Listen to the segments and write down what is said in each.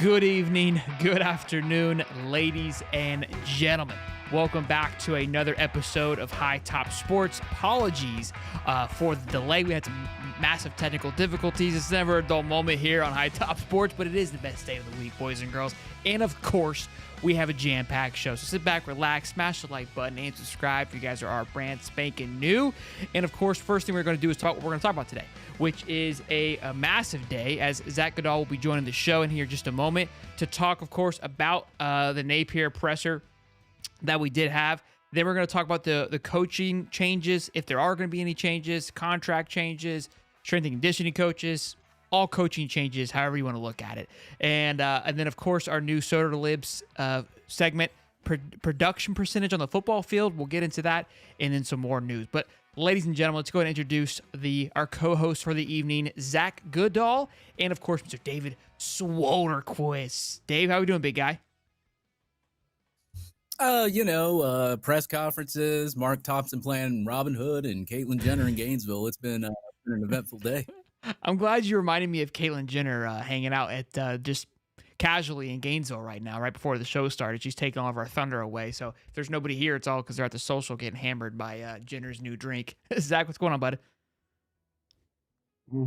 Good evening, good afternoon, ladies and gentlemen. Welcome back to another episode of High Top Sports. Apologies for the delay. We had some massive technical difficulties. It's never a dull moment here on High Top Sports, but it is the best day of the week, boys and girls. And of course, we have a jam-packed show. So sit back, relax, smash the like button, and subscribe if you guys are our brand spanking new. And of course, first thing we're going to do is talk what we're going to talk about today, which is a massive day, as Zach Goodall will be joining the show in here just a moment to talk, of course, about the Napier presser that we did have. Then we're going to talk about the coaching changes, if there are going to be any changes, contract changes, strength and conditioning coaches, all coaching changes, however you want to look at it. And then, of course, our new Soda to Libs segment, production percentage on the football field. We'll get into that, and then some more news. But ladies and gentlemen, let's go ahead and introduce our co-host for the evening, Zach Goodall, and of course, Mr. David Swolerquist. Dave, how are we doing, big guy? Press conferences, Mark Thompson playing Robin Hood, and Caitlyn Jenner in Gainesville. It's been an eventful day. I'm glad you reminded me of Caitlyn Jenner hanging out at just casually in Gainesville right now, right before the show started. She's taking all of our thunder away. So if there's nobody here, it's all because they're at the social getting hammered by Jenner's new drink. Zach, what's going on, bud?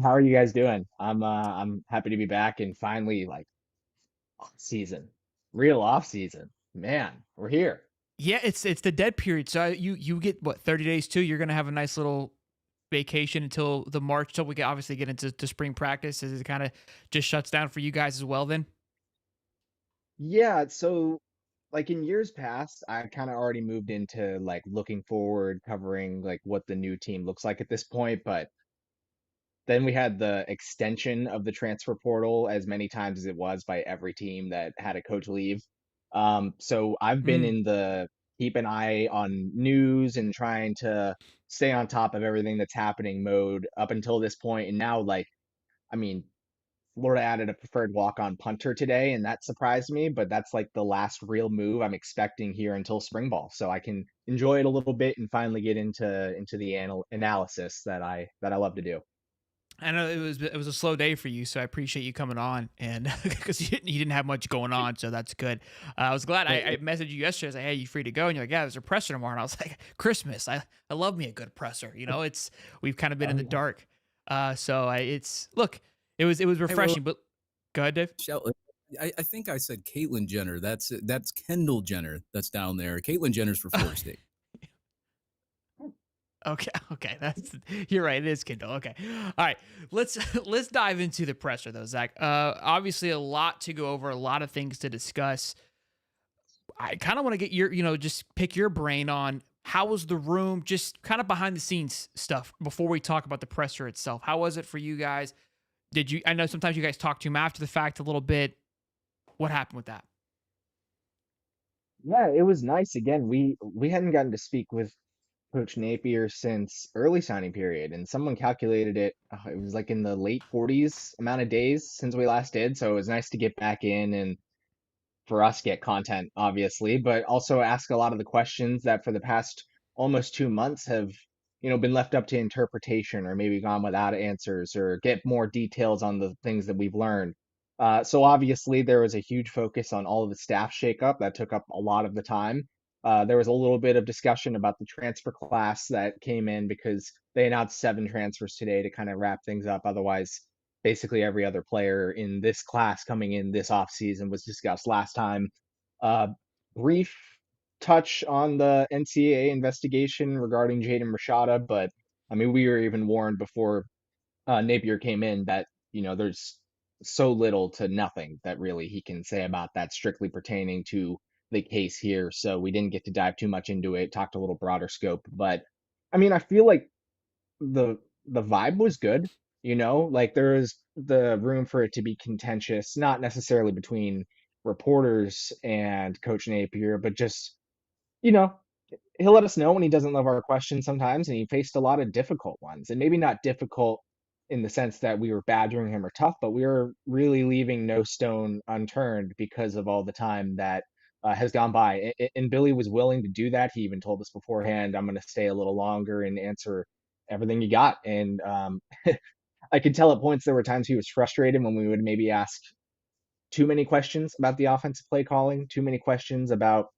How are you guys doing? I'm happy to be back and finally off season, real off season. Man, we're here. Yeah, it's the dead period. So you get what, 30 days too? You're gonna have a nice little vacation until the March, till we can obviously get into spring practice. As it kind of just shuts down for you guys as well then? Yeah, so like in years past, I kind of already moved into like looking forward, covering like what the new team looks like at this point, but then we had the extension of the transfer portal as many times as it was by every team that had a coach leave. So I've been Mm. in the keep an eye on news and trying to stay on top of everything that's happening mode up until this point. And now, I mean, Florida added a preferred walk-on punter today, and that surprised me, but that's like the last real move I'm expecting here until spring ball. So I can enjoy it a little bit and finally get into the analysis that I love to do. I know it was a slow day for you, so I appreciate you coming on, and because you didn't have much going on, so that's good. I was glad. I messaged you yesterday. I was like, "Hey, you free to go?" And you're like, "Yeah, there's a presser tomorrow." And I was like, "Christmas! I love me a good presser." You know, we've kind of been in the dark, so it was refreshing. But go ahead, Dave. I think I said Caitlyn Jenner. That's Kendall Jenner that's down there. Caitlyn Jenner's for Florida State. Okay, you're right. It is Kindle. Okay, all right. Let's dive into the presser though, Zach. Obviously a lot to go over, a lot of things to discuss. I kind of want to get just pick your brain on how was the room, just kind of behind the scenes stuff before we talk about the presser itself. How was it for you guys? I know sometimes you guys talk to him after the fact a little bit. What happened with that? Yeah, it was nice. Again, we hadn't gotten to speak with Coach Napier since early signing period, and someone calculated it. It was like in the late 40s amount of days since we last did. So it was nice to get back in and for us get content, obviously, but also ask a lot of the questions that for the past almost 2 months have, been left up to interpretation or maybe gone without answers or get more details on the things that we've learned. So obviously there was a huge focus on all of the staff shakeup that took up a lot of the time. There was a little bit of discussion about the transfer class that came in because they announced 7 transfers today to kind of wrap things up. Otherwise, basically every other player in this class coming in this offseason was discussed last time. Uh, Brief touch on the NCAA investigation regarding Jaden Rashada, but I mean, we were even warned before Napier came in that, there's so little to nothing that really he can say about that strictly pertaining to the case here. So we didn't get to dive too much into it, talked a little broader scope. But I mean, I feel like the the vibe was good, like there is the room for it to be contentious, not necessarily between reporters and Coach Napier, but just, you know, he'll let us know when he doesn't love our questions sometimes, and he faced a lot of difficult ones. And maybe not difficult in the sense that we were badgering him or tough, but we were really leaving no stone unturned because of all the time that has gone by. And Billy was willing to do that. He even told us beforehand, I'm going to stay a little longer and answer everything you got. And I could tell at points there were times he was frustrated when we would maybe ask too many questions about the offensive play calling, too many questions about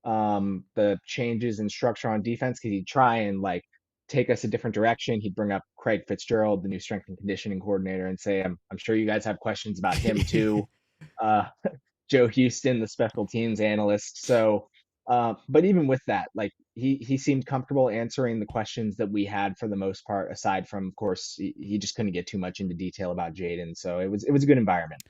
the changes in structure on defense, because he'd try and like take us a different direction. He'd bring up Craig Fitzgerald, the new strength and conditioning coordinator, and say, I'm sure you guys have questions about him too. Uh, Joe Houston, the special teams analyst. So, but even with that, like he seemed comfortable answering the questions that we had for the most part. Aside from, of course, he just couldn't get too much into detail about Jaden. So it was a good environment.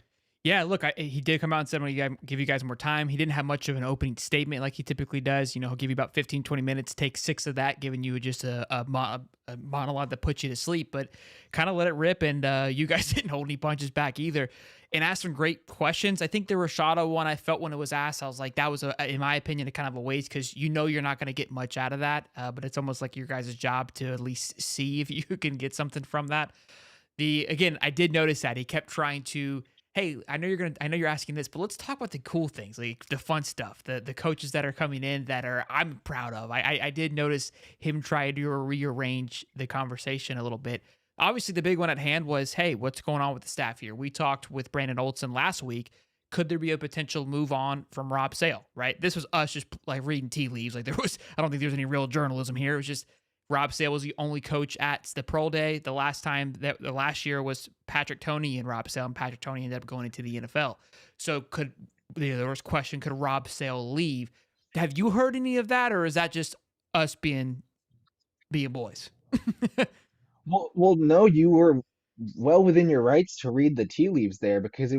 Yeah, look, he did come out and said when he give you guys more time. He didn't have much of an opening statement like he typically does. He'll give you about 15, 20 minutes, take 6 of that, giving you just a monologue that puts you to sleep, but kind of let it rip. And you guys didn't hold any punches back either and asked some great questions. I think the Rashada one, I felt when it was asked, I was like, that was, in my opinion, a kind of a waste because you're not going to get much out of that. But it's almost like your guys' job to at least see if you can get something from that. Again, I did notice that he kept trying to, hey, I know you're asking this, but let's talk about the cool things, like the fun stuff, the coaches that are coming in that I'm proud of. I did notice him try to rearrange the conversation a little bit. Obviously, the big one at hand was, hey, what's going on with the staff here? We talked with Brandon Olson last week. Could there be a potential move on from Rob Sale, right? This was us just like reading tea leaves. Like I don't think there's any real journalism here. It was just Rob Sale was the only coach at the Pro Day. The last year was Patrick Toney and Rob Sale, and Patrick Toney ended up going into the NFL. So there was question, could Rob Sale leave? Have you heard any of that, or is that just us being boys? Well, no, you were well within your rights to read the tea leaves there, because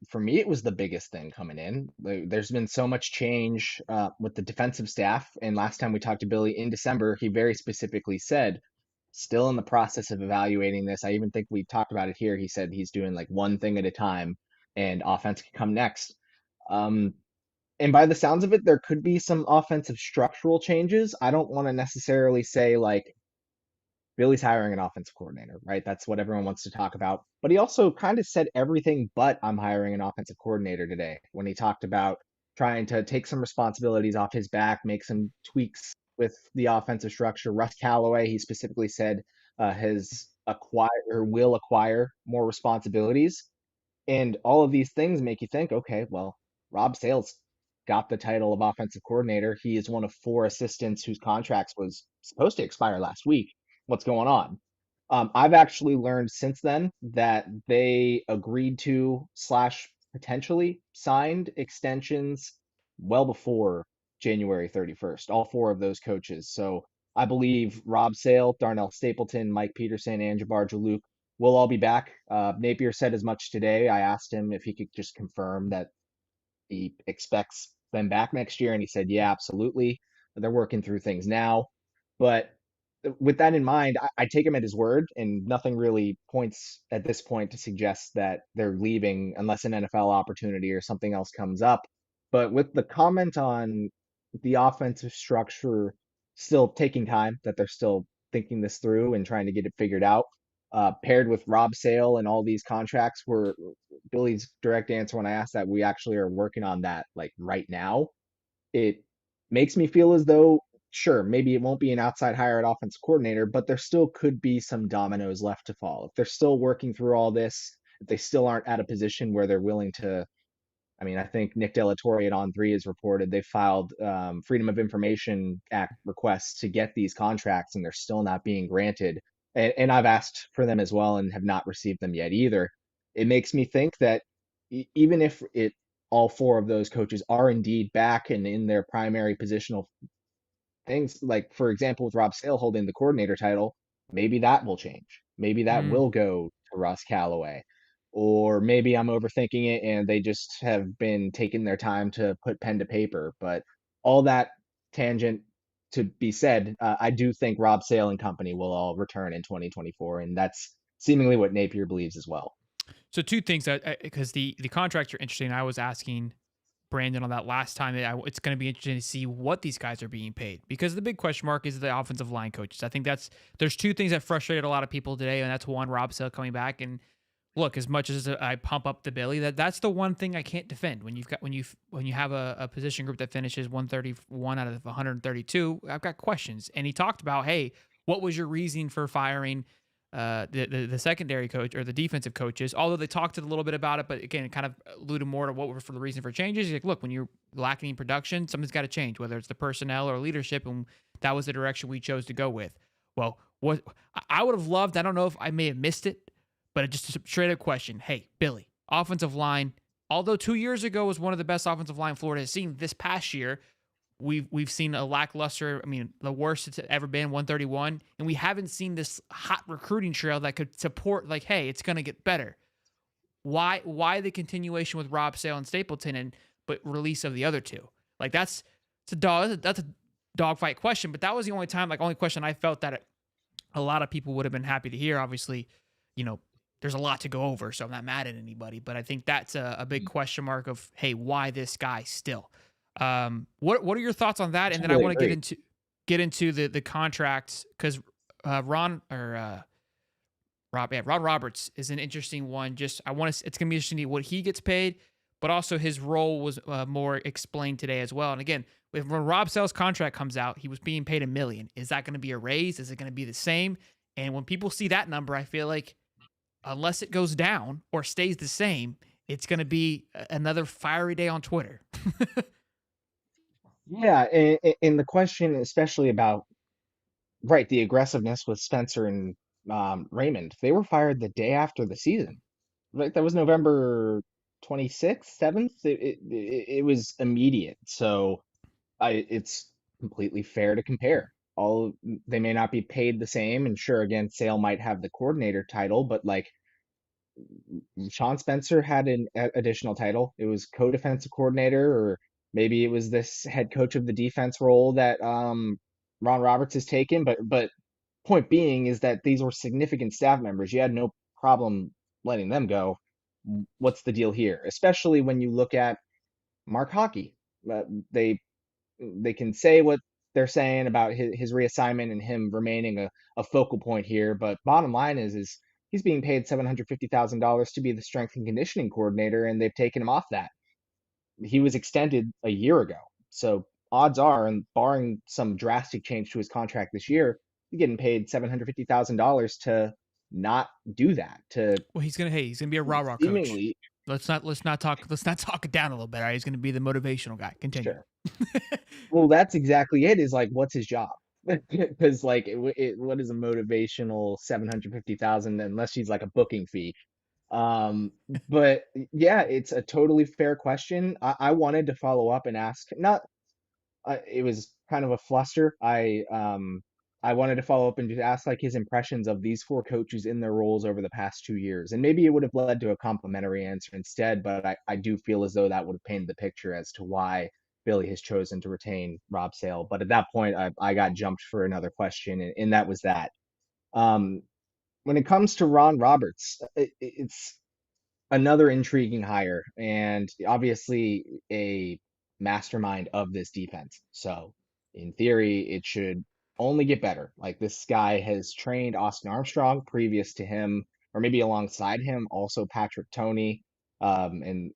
for me, it was the biggest thing coming in. There's been so much change with the defensive staff, and last time we talked to Billy in December, he very specifically said, still in the process of evaluating this. I even think we talked about it here. He said he's doing like one thing at a time, and offense can come next. Um, and by the sounds of it, there could be some offensive structural changes. I don't want to necessarily say like Billy's hiring an offensive coordinator, right? That's what everyone wants to talk about. But he also kind of said everything but I'm hiring an offensive coordinator today when he talked about trying to take some responsibilities off his back, make some tweaks with the offensive structure. Russ Callaway, he specifically said, has acquired or will acquire more responsibilities. And all of these things make you think, okay, well, Rob Sales got the title of offensive coordinator. He is one of 4 assistants whose contracts was supposed to expire last week. What's going on? I've actually learned since then that they agreed to slash potentially signed extensions well before January 31st, all 4 of those coaches. So I believe Rob Sale, Darnell Stapleton, Mike Peterson, and Jabbar Jalouk will all be back. Napier said as much today. I asked him if he could just confirm that he expects them back next year, and he said, yeah, absolutely. They're working through things now. But with that in mind, I take him at his word, and nothing really points at this point to suggest that they're leaving unless an NFL opportunity or something else comes up. But with the comment on the offensive structure still taking time, that they're still thinking this through and trying to get it figured out, paired with Rob Sale and all these contracts, were Billy's direct answer when I asked that we actually are working on that like right now. It makes me feel as though, sure, maybe it won't be an outside hire at offensive coordinator, but there still could be some dominoes left to fall. If they're still working through all this, if they still aren't at a position where they're willing to, I mean, I think Nick Delatorre at On3 has reported they filed Freedom of Information Act requests to get these contracts, and they're still not being granted. And I've asked for them as well and have not received them yet either. It makes me think that even if all 4 of those coaches are indeed back and in their primary positional things, like for example with Rob Sale holding the coordinator title, maybe that will change. Maybe that Mm. will go to Russ Callaway. Or maybe I'm overthinking it and they just have been taking their time to put pen to paper. But all that tangent to be said, I do think Rob Sale and company will all return in 2024, and that's seemingly what Napier believes as well. So two things that because the contracts are interesting. I was asking Brandon on that last time. It's going to be interesting to see what these guys are being paid because the big question mark is the offensive line coaches. I think there's 2 things that frustrated a lot of people today, and that's one, Rob Sale coming back. And look, as much as I pump up the Billy, that's the one thing I can't defend when you have a position group that finishes 131 out of 132. I've got questions, and he talked about, hey, what was your reasoning for firing the secondary coach or the defensive coaches, although they talked a little bit about it, but again, it kind of alluded more to what were for the reason for changes. He's like, look, when you're lacking in production, something's got to change, whether it's the personnel or leadership, and that was the direction we chose to go with. Well, what I would have loved, I don't know if I may have missed it, but just a straight up question. Hey, Billy, offensive line, although 2 years ago was one of the best offensive line Florida has seen, this past year we've seen a lackluster, I mean, the worst it's ever been, 131, and we haven't seen this hot recruiting trail that could support like, hey, it's going to get better. Why the continuation with Rob Sale and Stapleton and but release of the other two? Like that's a dogfight question, but that was the only question I felt that a lot of people would have been happy to hear. Obviously, there's a lot to go over, so I'm not mad at anybody, but I think that's a big question mark of, hey, why this guy still? What are your thoughts on that? And then I want to get into the contracts, because Ron Roberts is an interesting one. It's gonna be interesting to see what he gets paid, but also his role was more explained today as well. And again, when Rob Sale's contract comes out, he was being paid $1 million. Is that going to be a raise? Is it going to be the same? And when people see that number, I feel like unless it goes down or stays the same, it's going to be another fiery day on Twitter. Yeah, and the question, especially about right, the aggressiveness with Spencer and Raymond, they were fired the day after the season. Right, that was November 26th, 7th. It was immediate. So it's completely fair to compare. All they may not be paid the same, and sure, again, Sale might have the coordinator title, but like Sean Spencer had an additional title. It was co-defensive coordinator, or maybe it was this head coach of the defense role that Ron Roberts has taken. But point being is that these were significant staff members. You had no problem letting them go. What's the deal here? Especially when you look at Mark Hockey. They they can say what they're saying about his reassignment and him remaining a focal point here, but bottom line is he's being paid $750,000 to be the strength and conditioning coordinator, and they've taken him off that. He was extended a year ago, so odds are, and barring some drastic change to his contract this year, he's getting paid $750,000 to not do that. To Well, he's gonna be a rah-rah coach. seemingly, Let's not talk it down a little bit. All right, he's gonna be the motivational guy. Continue. sure. Well, that's exactly it. Is like, what's his job? Because like, what is a motivational 750,000 unless she's like a booking fee? Um, but yeah, it's a totally fair question. I wanted to follow up and ask, not it was kind of a fluster. I wanted to follow up and just ask like his impressions of these four coaches in their roles over the past 2 years, and maybe it would have led to a complimentary answer instead. But I do feel as though that would have painted the picture as to why Billy has chosen to retain Rob Sale. But at that point, I got jumped for another question, and that was that. Um, when it comes to Ron Roberts, it's another intriguing hire, and obviously a mastermind of this defense. So, in theory, it should only get better. Like, this guy has trained Austin Armstrong previous to him, or maybe alongside him, also Patrick Toney. And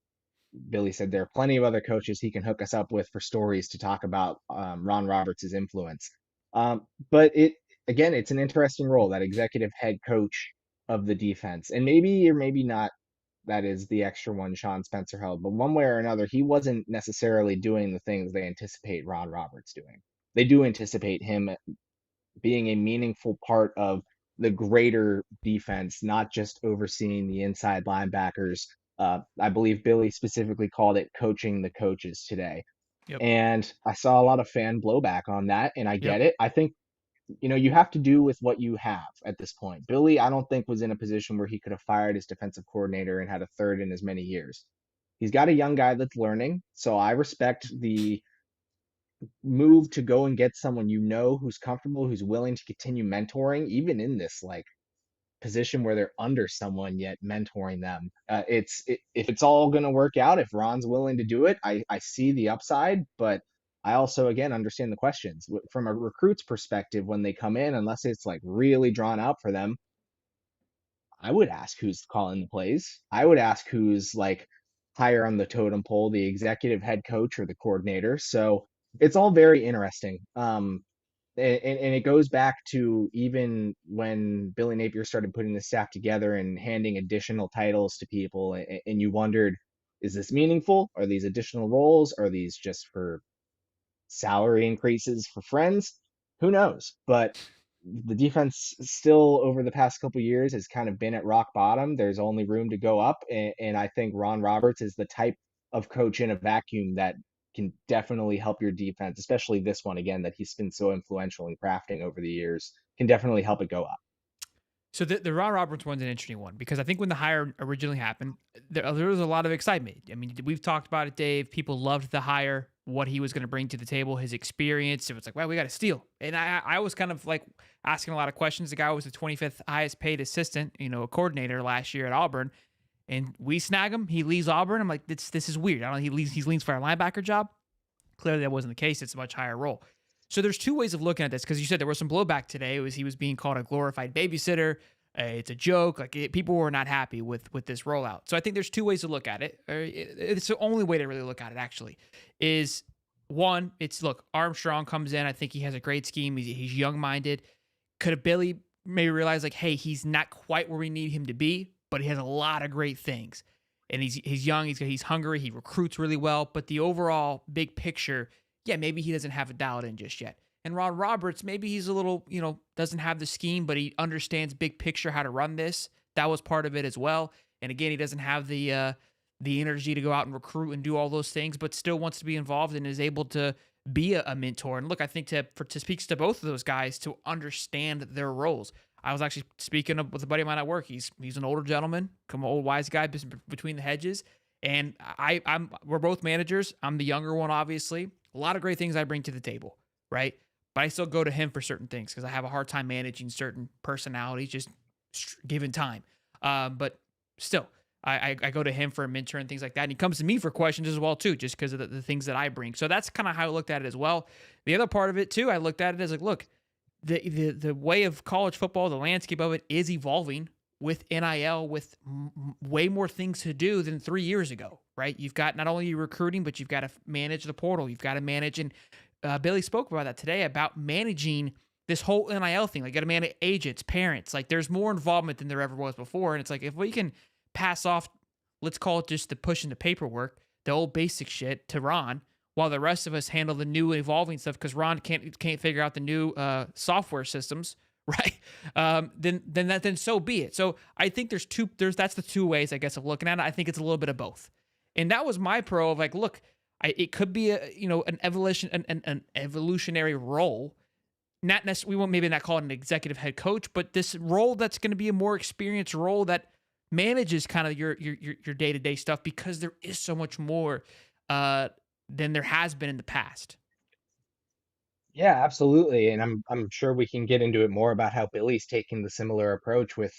Billy said there are plenty of other coaches he can hook us up with for stories to talk about Ron Roberts' influence. But again, it's an interesting role, that executive head coach of the defense. And maybe or maybe not, that is the extra one Sean Spencer held. But one way or another, he wasn't necessarily doing the things they anticipate Ron Roberts doing. They do anticipate him being a meaningful part of the greater defense, not just overseeing the inside linebackers. I believe Billy specifically called it coaching the coaches today. Yep. And I saw a lot of fan blowback on that, and I get Yep. it. I think, you have to do with what you have at this point. Billy, I don't think, was in a position where he could have fired his defensive coordinator and had a third in as many years. He's got a young guy that's learning, so I respect the move to go and get someone who's comfortable, who's willing to continue mentoring, even in this like position where they're under someone yet mentoring them. If it's all going to work out, if Ron's willing to do it, I see the upside, but I also, again, understand the questions from a recruit's perspective when they come in, unless it's like really drawn out for them. I would ask who's calling the plays. I would ask who's like higher on the totem pole, the executive head coach or the coordinator. So it's all very interesting. and it goes back to even when Billy Napier started putting the staff together and handing additional titles to people, and you wondered, is this meaningful? Are these additional roles? Are these just for salary increases for friends? Who knows? But the defense still over the past couple years has kind of been at rock bottom. There's only room to go up, and I think Ron Roberts is the type of coach in a vacuum that can definitely help your defense, especially this one again that he's been so influential in crafting over the years, can definitely help it go up. So the Ron Roberts one's an interesting one because I think when the hire originally happened, there was a lot of excitement. I mean, we've talked about it, Dave. People loved the hire, what he was going to bring to the table, his experience. It was like, wow, we got to steal. And I was kind of like asking a lot of questions. The guy was the 25th highest paid assistant, a coordinator last year at Auburn, and we snag him. He leaves Auburn. I'm like, this is weird. I don't know. He leans for a linebacker job. Clearly, that wasn't the case. It's a much higher role. So there's two ways of looking at this because you said there was some blowback today. It was he was being called a glorified babysitter. It's a joke. People were not happy with this rollout. So I think there's two ways to look at it. It's the only way to really look at it. Actually, is one. It's look. Armstrong comes in. I think he has a great scheme. He's young minded. Could have Billy maybe realized like, hey, he's not quite where we need him to be, but he has a lot of great things. And he's young. He's hungry. He recruits really well. But the overall big picture, yeah, maybe he doesn't have it dialed in just yet. And Ron Roberts, maybe he's a little, doesn't have the scheme, but he understands big picture how to run this. That was part of it as well. And again, he doesn't have the energy to go out and recruit and do all those things, but still wants to be involved and is able to be a mentor. And look, I think to speak to both of those guys to understand their roles. I was actually speaking with a buddy of mine at work. He's an older gentleman, come old wise guy between the hedges. And we're both managers. I'm the younger one, obviously. A lot of great things I bring to the table, right? But I still go to him for certain things because I have a hard time managing certain personalities, just given time. But still, I go to him for a mentor and things like that. And he comes to me for questions as well, too, just because of the things that I bring. So that's kind of how I looked at it as well. The other part of it, too, I looked at it as like, look, the way of college football, the landscape of it is evolving with NIL, with way more things to do than 3 years ago, right? You've got not only recruiting, but you've got to manage the portal. You've got to manage, and Billy spoke about that today, about managing this whole NIL thing. Like, got to manage agents, parents. Like, there's more involvement than there ever was before. And it's like, if we can pass off, let's call it just the pushing the paperwork, the old basic shit to Ron, while the rest of us handle the new evolving stuff because Ron can't figure out the new software systems, right? Then so be it. So I think that's the two ways, I guess, of looking at it. I think it's a little bit of both. And that was my pro of like, look, it could be an evolutionary role. Not necessarily, we won't maybe not call it an executive head coach, but this role that's going to be a more experienced role that manages kind of your day-to-day stuff because there is so much more than there has been in the past. Yeah, absolutely. And I'm sure we can get into it more about how Billy's taking the similar approach with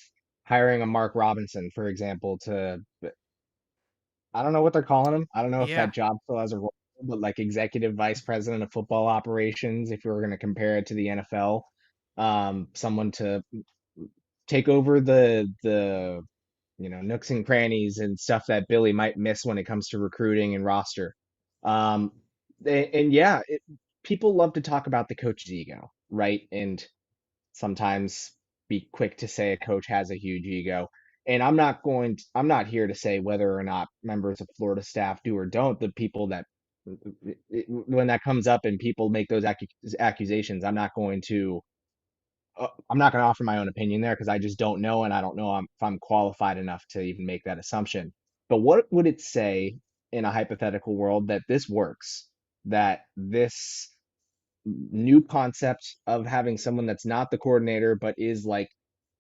hiring a Mark Robinson, for example, to I don't know what they're calling him. I don't know if Yeah. that job still has a role, but like executive vice president of football operations, if you were going to compare it to the NFL, someone to take over the nooks and crannies and stuff that Billy might miss when it comes to recruiting and roster. Um, and yeah, people love to talk about the coach's ego, right? And sometimes be quick to say a coach has a huge ego. And I'm not here to say whether or not members of Florida staff do or don't. The people that, when that comes up and people make those accusations, I'm not going to offer my own opinion there because I just don't know. And I don't know if I'm qualified enough to even make that assumption. But what would it say in a hypothetical world that this works, that this new concept of having someone that's not the coordinator but is like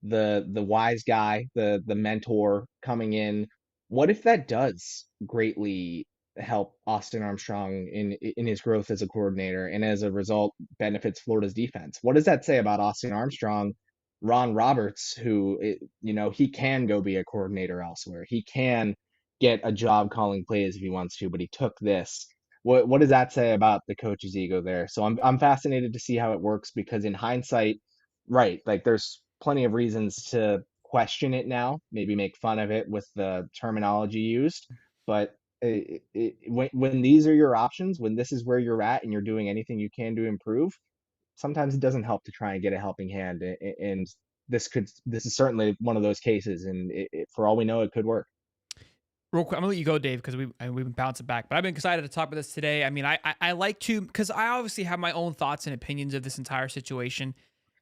the wise guy, the mentor coming in? What if that does greatly help Austin Armstrong in his growth as a coordinator and as a result benefits Florida's defense? What does that say about Austin Armstrong, Ron Roberts, who he can go be a coordinator elsewhere. He can get a job calling plays if he wants to, but he took this. What does that say about the coach's ego there? So I'm fascinated to see how it works because in hindsight, right, like there's plenty of reasons to question it now, maybe make fun of it with the terminology used, but when these are your options, when this is where you're at and you're doing anything you can to improve, sometimes it doesn't help to try and get a helping hand, and this is certainly one of those cases, and for all we know, it could work. Real quick, I'm gonna let you go, Dave, because we've been bouncing back. But I've been excited to talk about this today. I mean, I like to, because I obviously have my own thoughts and opinions of this entire situation.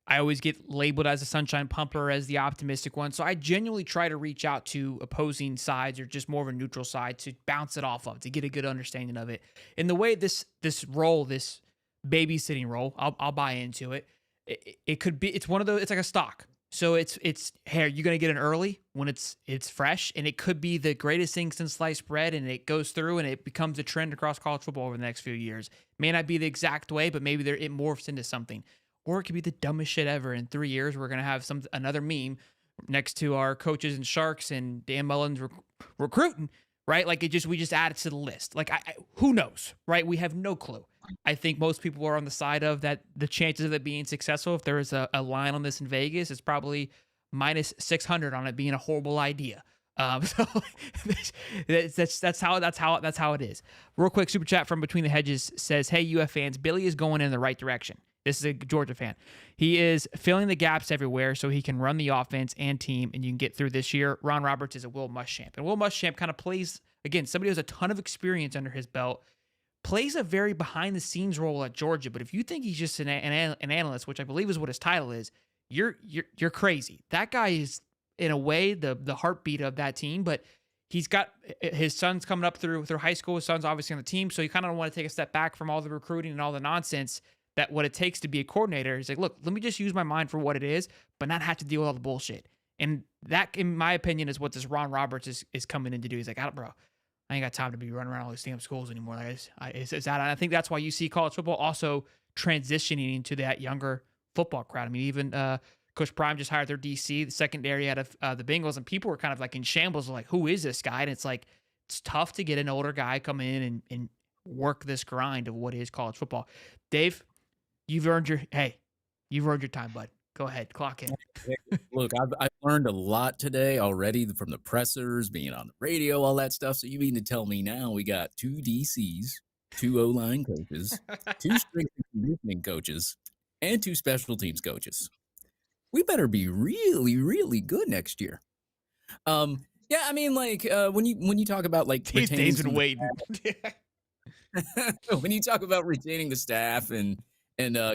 I always get labeled as a sunshine pumper, as the optimistic one. So I genuinely try to reach out to opposing sides or just more of a neutral side to bounce it off of, to get a good understanding of it. In the way this role, this babysitting role, I'll buy into it. It could be, it's one of those, it's like a stock. So it's hey, you're gonna get it early when it's fresh, and it could be the greatest thing since sliced bread, and it goes through and it becomes a trend across college football over the next few years. May not be the exact way, but maybe it morphs into something. Or it could be the dumbest shit ever. In 3 years, we're gonna have another meme next to our coaches and sharks and Dan Mullen's recruiting, right? Like we just add it to the list. Like who knows, right? We have no clue. I think most people are on the side of that. The chances of it being successful, if there is a line on this in Vegas, it's probably minus 600 on it being a horrible idea. So that's how it is. Real quick, super chat from Between the Hedges says, "Hey UF fans, Billy is going in the right direction." This is a Georgia fan. He is filling the gaps everywhere so he can run the offense and team, and you can get through this year. Ron Roberts is a Will Muschamp, and Will Muschamp kind of plays, again, somebody who has a ton of experience under his belt, plays a very behind-the-scenes role at Georgia. But if you think he's just an analyst, which I believe is what his title is, you're crazy. That guy is, in a way, the heartbeat of that team. But he's got his son's coming up through high school. His son's obviously on the team, so you kind of want to take a step back from all the recruiting and all the nonsense that what it takes to be a coordinator. He's like, look, let me just use my mind for what it is, but not have to deal with all the bullshit. And that, in my opinion, is what this Ron Roberts is coming in to do. He's like, bro, I ain't got time to be running around all these damn schools anymore. I think that's why you see college football also transitioning into that younger football crowd. I mean, even Coach Prime just hired their DC, the secondary out of the Bengals, and people were kind of like in shambles, like, who is this guy? And it's like, it's tough to get an older guy come in and work this grind of what is college football. Dave, you've earned your time, bud. Go ahead, clock in. Look, I've learned a lot today already from the pressers, being on the radio, all that stuff. So you mean to tell me now we got 2 DCs, 2 O-line coaches, 2 strength and conditioning coaches, and 2 special teams coaches? We better be really, really good next year. Yeah, I mean, like when you talk about like Dave's been waiting. When you talk about retaining the staff and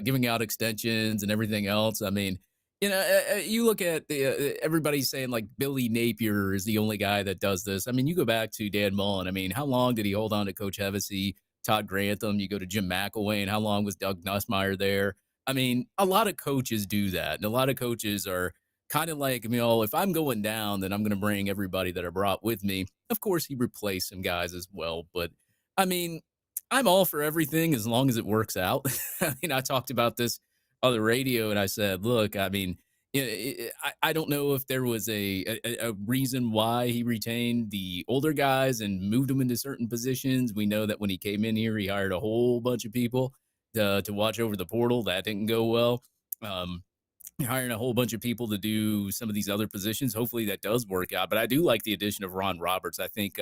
giving out extensions and everything else, I mean, you look at everybody's saying like Billy Napier is the only guy that does this. I mean, you go back to Dan Mullen. I mean, how long did he hold on to Coach Hevesy, Todd Grantham? You go to Jim McElwain, and how long was Doug Nussmeier there? I mean, a lot of coaches do that, and a lot of coaches are kind of like, if I'm going down, then I'm going to bring everybody that I brought with me. Of course, he replaced some guys as well, but I mean, I'm all for everything as long as it works out. I mean, I talked about this on the radio, and I said, look, I mean, I don't know if there was a reason why he retained the older guys and moved them into certain positions. We know that when he came in here, he hired a whole bunch of people to watch over the portal. That didn't go well. Hiring a whole bunch of people to do some of these other positions. Hopefully that does work out. But I do like the addition of Ron Roberts. I think,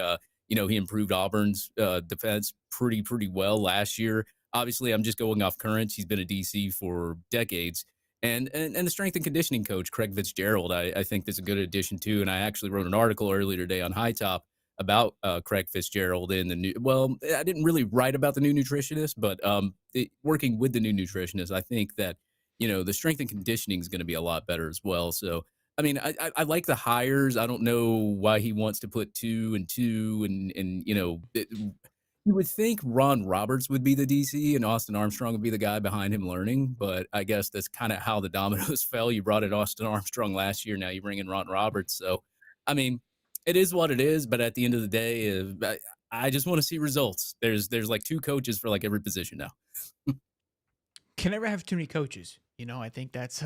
he improved Auburn's defense pretty well last year. Obviously, I'm just going off currents. He's been a DC for decades. And the strength and conditioning coach, Craig Fitzgerald, I think that's a good addition too. And I actually wrote an article earlier today on High Top about Craig Fitzgerald in the new. Well, I didn't really write about the new nutritionist, but working with the new nutritionist, I think that the strength and conditioning is going to be a lot better as well. So, I mean, I like the hires. I don't know why he wants to put 2 and 2, and you would think Ron Roberts would be the DC and Austin Armstrong would be the guy behind him learning, but I guess that's kind of how the dominoes fell. You brought in Austin Armstrong last year. Now you bring in Ron Roberts. So, I mean, it is what it is. But at the end of the day, I just want to see results. There's like 2 coaches for like every position now. Can never have too many coaches. I think that's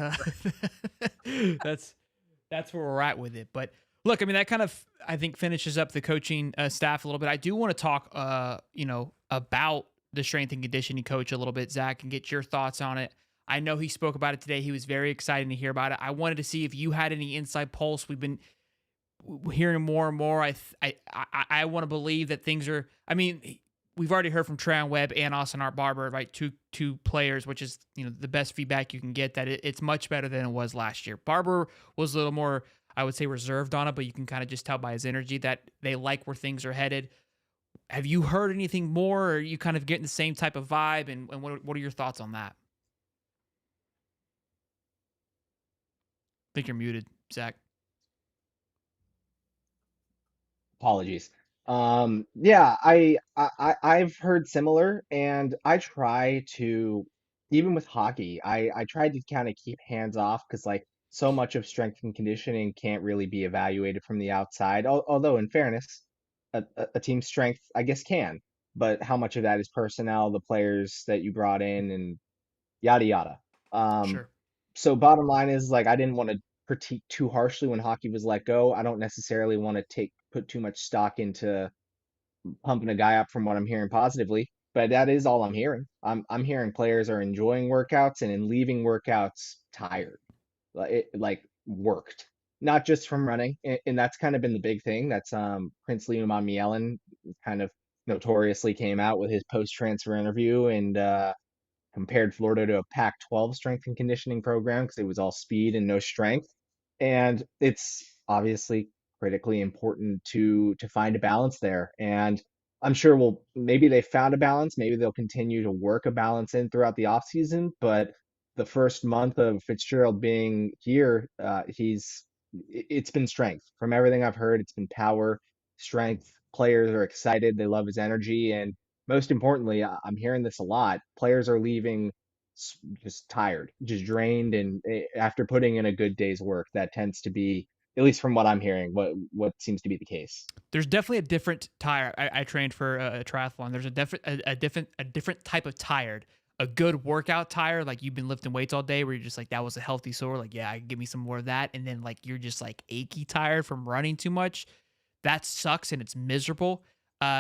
that's where we're at with it. But look, I mean, that kind of, I think, finishes up the coaching staff a little bit. I do want to talk, about the strength and conditioning coach a little bit, Zach, and get your thoughts on it. I know he spoke about it today. He was very excited to hear about it. I wanted to see if you had any inside pulse. We've been hearing more and more. I want to believe that things are, I mean, we've already heard from Treyon Webb and Austin Art Barber, right? Two players, which is the best feedback you can get, that it's much better than it was last year. Barber was a little more, I would say, reserved on it, but you can kind of just tell by his energy that they like where things are headed. Have you heard anything more? Or are you kind of getting the same type of vibe? And what are your thoughts on that? I think you're muted, Zach. Apologies. Yeah, I've heard similar, and I try to, even with hockey, I tried to kind of keep hands off because like so much of strength and conditioning can't really be evaluated from the outside. Although in fairness, a team's strength I guess can, but how much of that is personnel, the players that you brought in, and yada yada. Um, Sure. so bottom line is like I didn't want to critique too harshly when hockey was let go. I don't necessarily want to take put too much stock into pumping a guy up from what I'm hearing positively, but that is all I'm hearing. I'm hearing players are enjoying workouts and in leaving workouts tired, like worked, not just from running, and that's kind of been the big thing. That's Princely Uman kind of notoriously came out with his post transfer interview and compared Florida to a Pac-12 strength and conditioning program because it was all speed and no strength. And it's obviously critically important to find a balance there. And I'm sure maybe they found a balance. Maybe they'll continue to work a balance in throughout the offseason. But the first month of Fitzgerald being here, it's been strength. From everything I've heard, it's been power, strength. Players are excited. They love his energy. And most importantly, I'm hearing this a lot. Players are leaving just tired, just drained, and after putting in a good day's work, that tends to be, at least from what I'm hearing, what seems to be the case. There's definitely a different tire. I trained for a triathlon. There's a different type of tired. A good workout tire, like you've been lifting weights all day, where you're just like that was a healthy sore. Like yeah, give me some more of that. And then like you're just like achy tired from running too much. That sucks and it's miserable.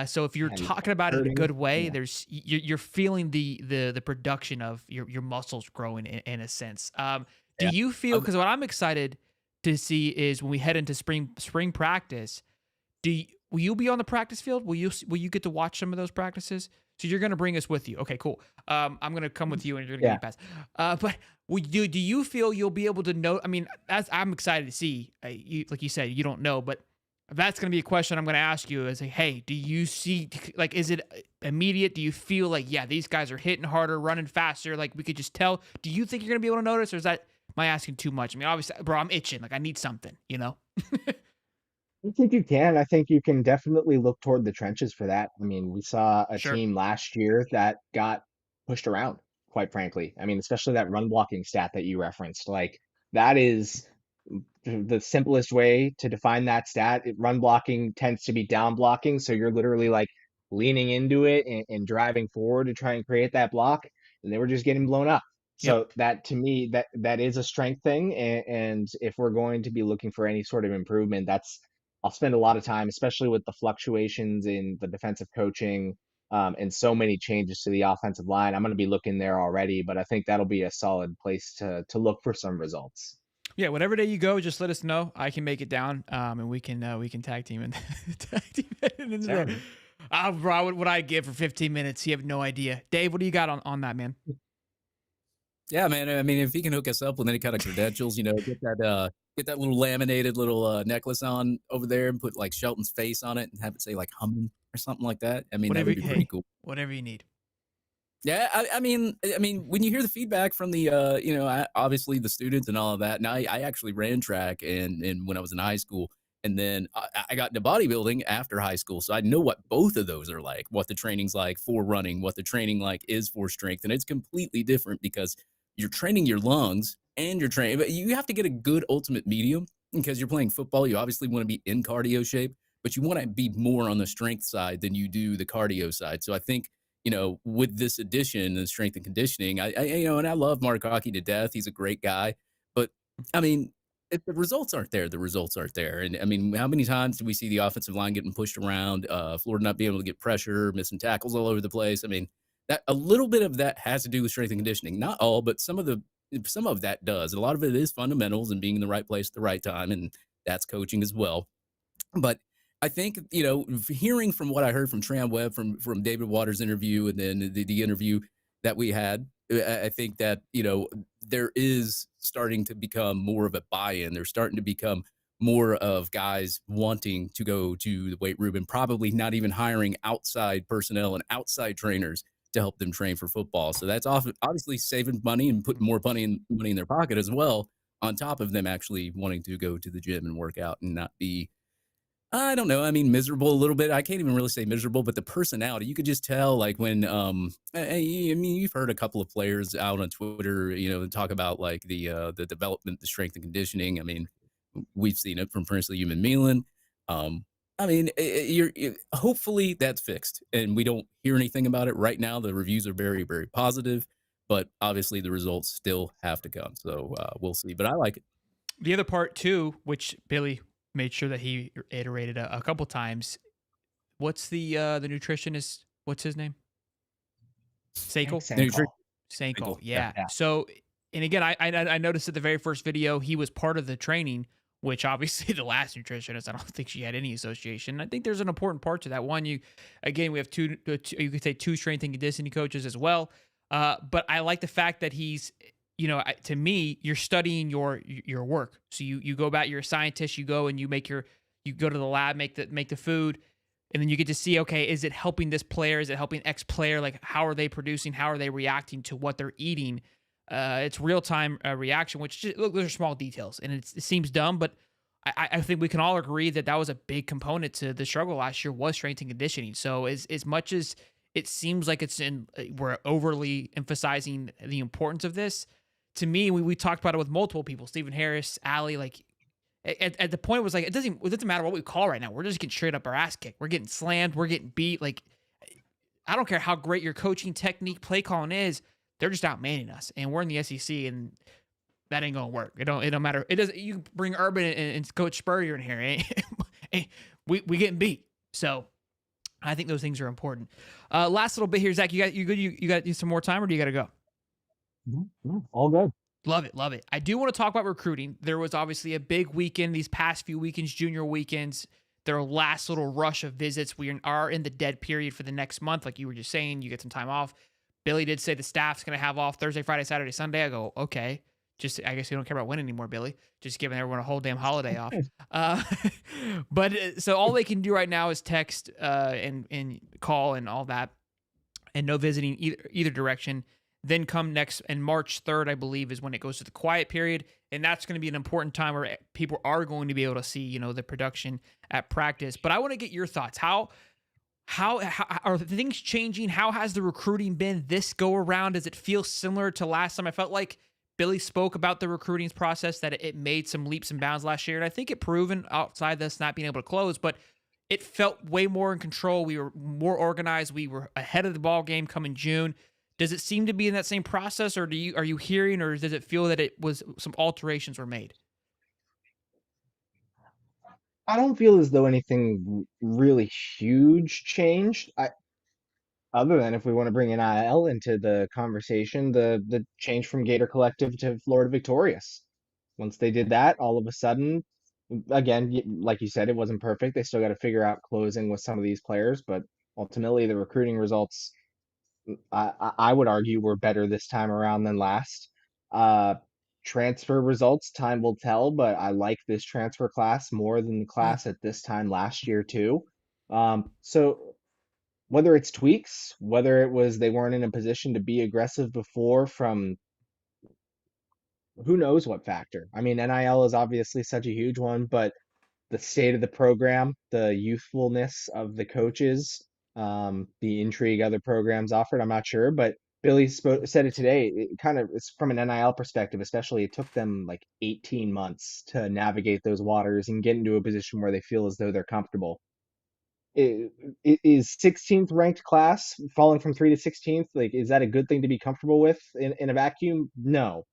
So if you're And talking about it in a hurting, good way, yeah. you're feeling the production of your muscles growing in a sense. Do Yeah. you feel, because what I'm excited to see is when we head into spring practice, will you be on the practice field? Will you get to watch some of those practices? So you're gonna bring us with you. Okay, cool. I'm gonna come with you and you're gonna Yeah. get me pass. But do you feel you'll be able to know? I mean, I'm excited to see. Like you said, you don't know, but that's going to be a question I'm going to ask you is like, hey, do you see, like, is it immediate? Do you feel like, yeah, these guys are hitting harder, running faster? Like we could just tell. Do you think you're going to be able to notice, or am I asking too much? I mean, obviously, bro, I'm itching. Like I need something. I think you can. I think you can definitely look toward the trenches for that. I mean, we saw a Sure. team last year that got pushed around, quite frankly. I mean, especially that run blocking stat that you referenced. Like, that is the simplest way to define that stat. Run blocking tends to be down blocking. So you're literally like leaning into it and driving forward to try and create that block. And they were just getting blown up. Yep. So that to me, that is a strength thing. And if we're going to be looking for any sort of improvement, I'll spend a lot of time, especially with the fluctuations in the defensive coaching, and so many changes to the offensive line. I'm going to be looking there already, but I think that'll be a solid place to look for some results. Yeah. Whatever day you go, just let us know. I can make it down. And we can tag team and tag team Yeah. it. Bro, what would I give for 15 minutes? You have no idea. Dave, what do you got on that, man? Yeah, man. I mean, if he can hook us up with any kind of credentials, get that little laminated little necklace on over there and put like Shelton's face on it and have it say like humming or something like that. I mean, that Whatever. would be pretty Hey, cool. whatever you need. Yeah, I mean, when you hear the feedback from the, obviously the students and all of that, and I actually ran track and when I was in high school, and then I got into bodybuilding after high school, so I know what both of those are like, what the training's like for running, what the training like is for strength, and it's completely different because you're training your lungs and you're training, but you have to get a good ultimate medium because you're playing football. You obviously want to be in cardio shape, but you want to be more on the strength side than you do the cardio side. So I think with this addition and strength and conditioning, and I love Mark Hockey to death. He's a great guy, but I mean, if the results aren't there, the results aren't there. And I mean, how many times do we see the offensive line getting pushed around, Florida not being able to get pressure, missing tackles all over the place? I mean, that a little bit of that has to do with strength and conditioning. Not all, but some of that does. A lot of it is fundamentals and being in the right place at the right time, and that's coaching as well. But I think, hearing from what I heard from Tram Webb, from David Waters' interview, and then the interview that we had, I think that, there is starting to become more of a buy-in. There's starting to become more of guys wanting to go to the weight room and probably not even hiring outside personnel and outside trainers to help them train for football. So that's obviously saving money and putting more money in their pocket as well, on top of them actually wanting to go to the gym and work out and not be, I don't know. I mean, miserable a little bit. I can't even really say miserable, but the personality, you could just tell, like when, I mean, you've heard a couple of players out on Twitter, talk about like the development, the strength and conditioning. I mean, we've seen it from Princely Human Milan. Um, I mean, hopefully that's fixed, and we don't hear anything about it right now. The reviews are very, very positive, but obviously the results still have to come. So we'll see. But I like it. The other part too, which Billy made sure that he iterated a couple times. What's the nutritionist? What's his name? Seiko. Sankoh. Seiko. Yeah. Yeah. So, and again, I noticed at the very first video he was part of the training, which obviously the last nutritionist, I don't think she had any association. I think there's an important part to that. One, we have two you could say two strength and conditioning coaches as well. But I like the fact that he's, to me, you're studying your work. So you go back, you're a scientist, you go and you go to the lab, make the food, and then you get to see, okay, is it helping this player? Is it helping X player? Like, how are they producing? How are they reacting to what they're eating? It's real time reaction, which look, those are small details, and it seems dumb, but I think we can all agree that was a big component to the struggle last year was strength and conditioning. So as much as it seems like we're overly emphasizing the importance of this, to me, we talked about it with multiple people, Stephen Harris, Allie, like at the point it was like, it doesn't matter what we call right now. We're just getting straight up our ass kicked. We're getting slammed. We're getting beat. Like, I don't care how great your coaching technique, play calling is. They're just outmanning us, and we're in the SEC, and that ain't gonna work. It don't matter. It doesn't. You bring Urban and Coach Spurrier in here, we getting beat. So I think those things are important. Last little bit here, Zach. You got some more time, or do you got to go? All good. Love it, love it. I do want to talk about recruiting. There was obviously a big weekend these past few weekends, junior weekends. Their last little rush of visits. We are in the dead period for the next month, like you were just saying. You get some time off. Billy did say the staff's going to have off Thursday, Friday, Saturday, Sunday. I go, okay. I guess you don't care about winning anymore, Billy. Just giving everyone a whole damn holiday off. But so all they can do right now is text and call and all that, and no visiting either direction. Then come next, and March 3rd, I believe, is when it goes to the quiet period, and that's going to be an important time where people are going to be able to see, the production at practice. But I want to get your thoughts. How are things changing? How has the recruiting been this go around? Does it feel similar to last time? I felt like Billy spoke about the recruiting process, that it made some leaps and bounds last year. And I think it proven outside this not being able to close, but it felt way more in control. We were more organized. We were ahead of the ball game coming June. Does it seem to be in that same process, or are you hearing, or does it feel that it was some alterations were made? I don't feel as though anything really huge changed. Other than if we want to bring NIL into the conversation, the change from Gator Collective to Florida Victorious. Once they did that, all of a sudden, again, like you said, it wasn't perfect. They still got to figure out closing with some of these players, but ultimately the recruiting results, I would argue, were better this time around than last. Uh, Transfer results, time will tell, but I like this transfer class more than the class at this time last year too. So whether it's tweaks, whether it was they weren't in a position to be aggressive before, from who knows what factor. I mean, NIL is obviously such a huge one, but the state of the program, the youthfulness of the coaches, the intrigue other programs offered, I'm not sure. But Billy said it today. It kind of, it's from an NIL perspective, especially. It took them like 18 months to navigate those waters and get into a position where they feel as though they're comfortable. Is 16th ranked class falling from 3 to 16th, like, is that a good thing to be comfortable with in a vacuum? No,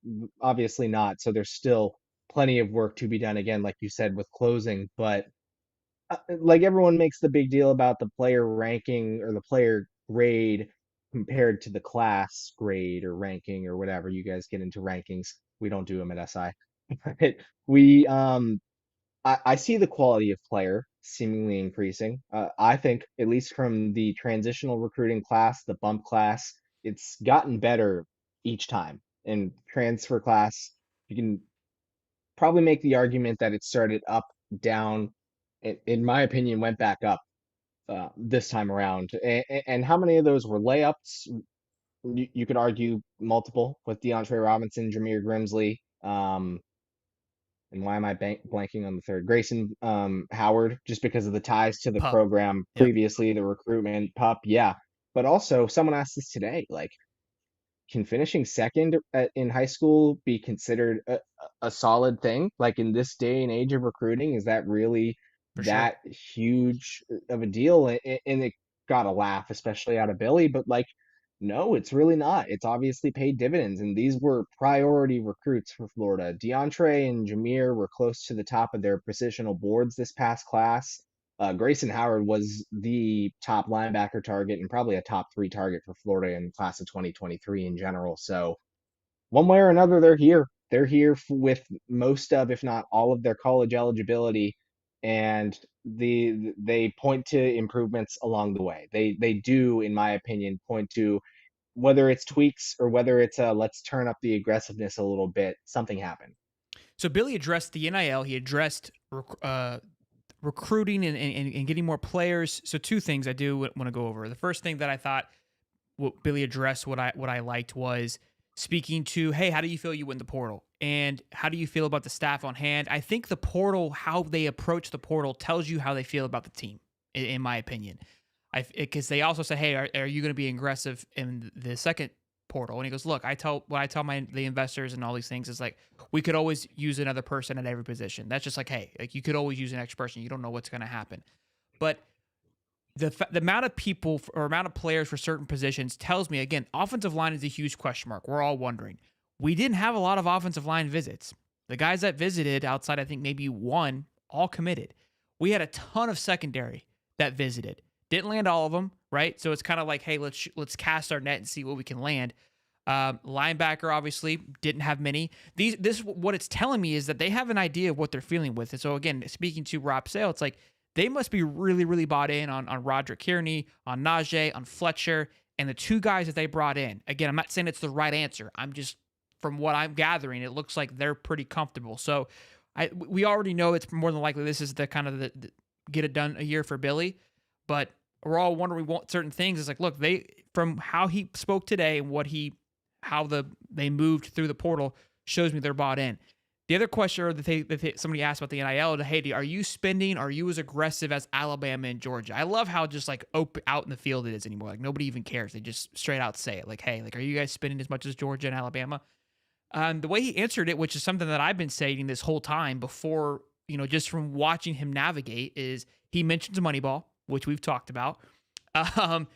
obviously not. So there's still plenty of work to be done, again, like you said, with closing. But like, everyone makes the big deal about the player ranking or the player grade compared to the class grade or ranking or whatever. You guys get into rankings. We don't do them at SI. But we I see the quality of player seemingly increasing. I think, at least from the transitional recruiting class, the bump class, it's gotten better each time. And transfer class, you can probably make the argument that it started up, down, in my opinion, went back up this time around. And how many of those were layups? You could argue multiple with DeAndre Robinson, Jameer Grimsley, and why am I blanking on the third? Grayson Howard, just because of the ties to the Pup. program Yep. previously, the recruitment, Pup, yeah. But also, someone asked this today, like, can finishing second in high school be considered a solid thing? Like in this day and age of recruiting, is that really For sure. that huge of a deal? And it got a laugh, especially out of Billy, but like, no, it's really not. It's obviously paid dividends, and these were priority recruits for Florida. DeAndre and Jameer were close to the top of their positional boards this past class. Grayson Howard was the top linebacker target and probably a top three target for Florida in class of 2023 in general. So one way or another, they're here. They're here with most of, if not all of their college eligibility, and they point to improvements along the way. They do, in my opinion, point to whether it's tweaks or whether it's let's turn up the aggressiveness a little bit. Something happened. So Billy addressed the NIL. He addressed recruiting and getting more players. So two things I do want to go over. The first thing that I thought what Billy addressed, what I liked, was speaking to, hey, how do you feel you win the portal? And how do you feel about the staff on hand? I think the portal, how they approach the portal, tells you how they feel about the team, in my opinion. Because they also say, hey, are you going to be aggressive in the second portal? And he goes, look, I tell the investors and all these things is like, we could always use another person at every position. That's just like, hey, like you could always use an extra person. You don't know what's going to happen. But the amount of people or amount of players for certain positions tells me, again, offensive line is a huge question mark. We're all wondering. We didn't have a lot of offensive line visits. The guys that visited outside, I think maybe one, all committed. We had a ton of secondary that visited. Didn't land all of them, right? So it's kind of like, hey, let's cast our net and see what we can land. Linebacker obviously didn't have many. What it's telling me is that they have an idea of what they're feeling with. And so again, speaking to Rob Sale, it's like they must be really, really bought in on Roderick Kearney, on Najee, on Fletcher, and the two guys that they brought in. Again, I'm not saying it's the right answer. I'm just, from what I'm gathering, it looks like they're pretty comfortable. So we already know it's more than likely this is the kind of the get it done a year for Billy, but we're all wondering, we want certain things. It's like, look, from how he spoke today and how they moved through the portal shows me they're bought in. The other question that somebody asked about the NIL, hey, are you spending? Are you as aggressive as Alabama and Georgia? I love how just like out in the field it is anymore. Like nobody even cares. They just straight out say it. Like, hey, like, are you guys spending as much as Georgia and Alabama? The way he answered it, which is something that I've been saying this whole time before, just from watching him navigate, is he mentions Moneyball, which we've talked about. But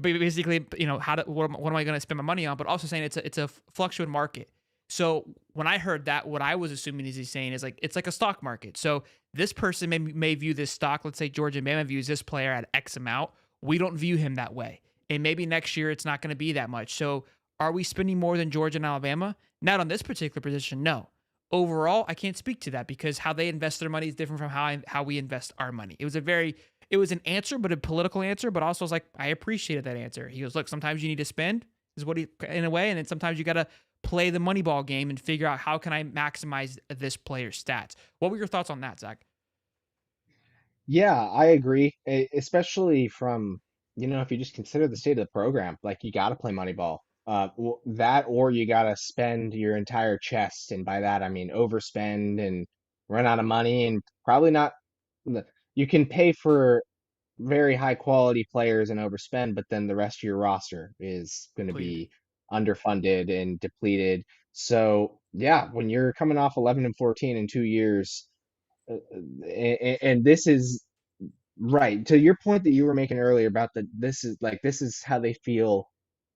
basically, what am I going to spend my money on? But also saying it's a fluctuating market. So when I heard that, what I was assuming is he's saying is like, it's like a stock market. So this person may view this stock, let's say Georgia and Bama views this player at X amount. We don't view him that way. And maybe next year it's not going to be that much. So are we spending more than Georgia and Alabama? Not on this particular position, no. Overall, I can't speak to that because how they invest their money is different from how we invest our money. It was an answer, but a political answer, but also was like, I appreciated that answer. He goes, look, sometimes you need to spend, is what in a way, and then sometimes you got to play the Moneyball game and figure out how can I maximize this player's stats. What were your thoughts on that, Zach? Yeah, I agree, especially from, if you just consider the state of the program, like you got to play Moneyball. That or you got to spend your entire chest, and by that I mean overspend and run out of money, and probably not. You can pay for very high quality players and overspend, but then the rest of your roster is going to Cleared. be underfunded and depleted. So yeah, when you're coming off 11 and 14 in 2 years, and this is right to your point that you were making earlier about this is how they feel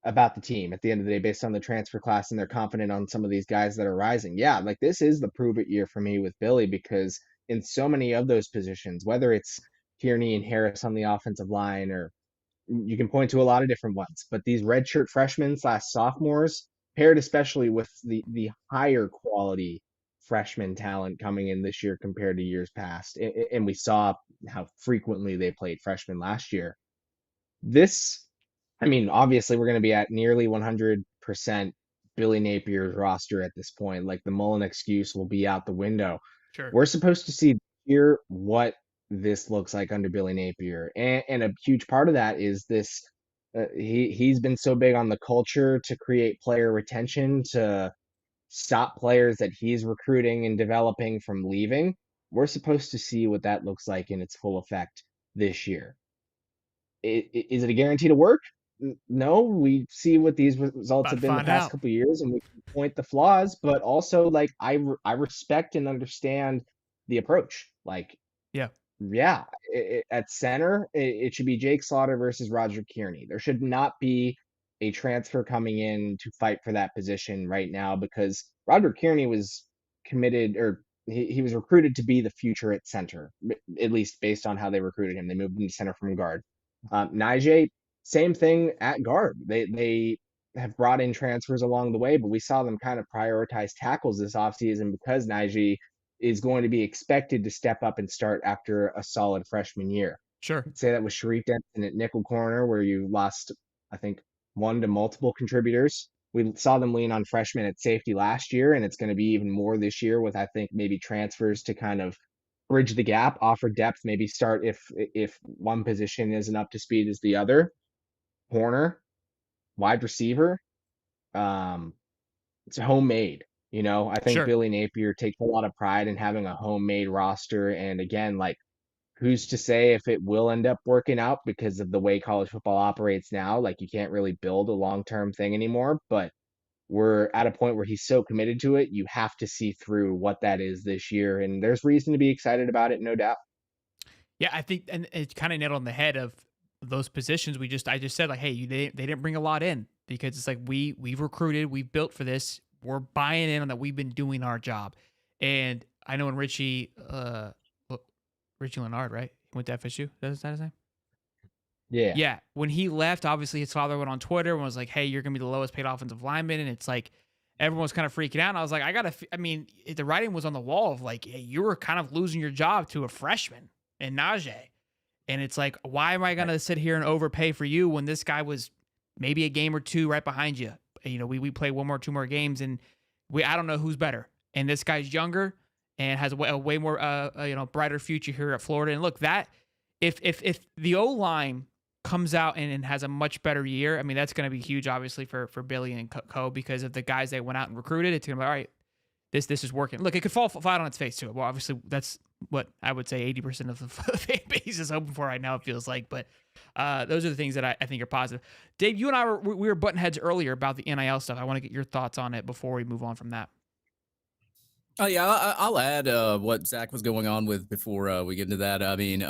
about the team at the end of the day based on the transfer class, and they're confident on some of these guys that are rising. Yeah, like this is the prove it year for me with Billy, because in so many of those positions, whether it's Tierney and Harris on the offensive line, or you can point to a lot of different ones, but these redshirt freshmen slash sophomores, paired especially with the higher quality freshman talent coming in this year compared to years past. And we saw how frequently they played freshmen last year. This, I mean, obviously we're going to be at nearly 100% Billy Napier's roster at this point. Like the Mullen excuse will be out the window. Sure. We're supposed to see here what this looks like under Billy Napier, and a huge part of that is this. He's been so big on the culture to create player retention, to stop players that he's recruiting and developing from leaving. We're supposed to see what that looks like in its full effect this year. Is it a guarantee to work? No, we see what these results About have to been the find past out. couple of years, and we can point the flaws. But also, like I respect and understand the approach. Like, Yeah. yeah, at center, it should be Jake Slaughter versus Roger Kearney. There should not be a transfer coming in to fight for that position right now because Roger Kearney was committed, or he was recruited to be the future at center, at least based on how they recruited him. They moved him to center from guard. Najee, same thing at guard. They have brought in transfers along the way, but we saw them kind of prioritize tackles this offseason because Najee is going to be expected to step up and start after a solid freshman year. Sure. I'd say that with Sharif Denson at nickel corner, where you lost, I think, one to multiple contributors. We saw them lean on freshmen at safety last year, and it's going to be even more this year with, I think, maybe transfers to kind of bridge the gap, offer depth, maybe start if one position isn't up to speed as the other. Corner, wide receiver, it's homemade. I think Sure. Billy Napier takes a lot of pride in having a homemade roster. And again, like, who's to say if it will end up working out because of the way college football operates now? Like, you can't really build a long-term thing anymore, but we're at a point where he's so committed to it, you have to see through what that is this year. And there's reason to be excited about it, no doubt. Yeah, I think, and it kind of nailed on the head of those positions. I just said like, hey, they didn't bring a lot in because it's like we've recruited, we've built for this, we're buying in on that, we've been doing our job. And I know when Richie Leonard, right? He went to FSU. Is that his name? Yeah. Yeah. When he left, obviously his father went on Twitter and was like, hey, you're gonna be the lowest paid offensive lineman, and it's like everyone was kind of freaking out. And I was like, I mean, the writing was on the wall of like, hey, you were kind of losing your job to a freshman and Najee. And it's like, why am I going to sit here and overpay for you when this guy was maybe a game or two right behind you? We play two more games, and I don't know who's better. And this guy's younger and has a way more brighter future here at Florida. And look, that if the O line comes out and has a much better year, I mean, that's going to be huge, obviously for Billy and Co, because of the guys they went out and recruited. It's going to be all right. This is working. Look, it could fall flat on its face too. Well, obviously that's what I would say 80% of the fan base is hoping for right now, it feels like. But those are the things that I think are positive. Dave, you and I were butting heads earlier about the NIL stuff. I want to get your thoughts on it before we move on from that. Oh yeah, I'll add what Zach was going on with before we get into that. I mean,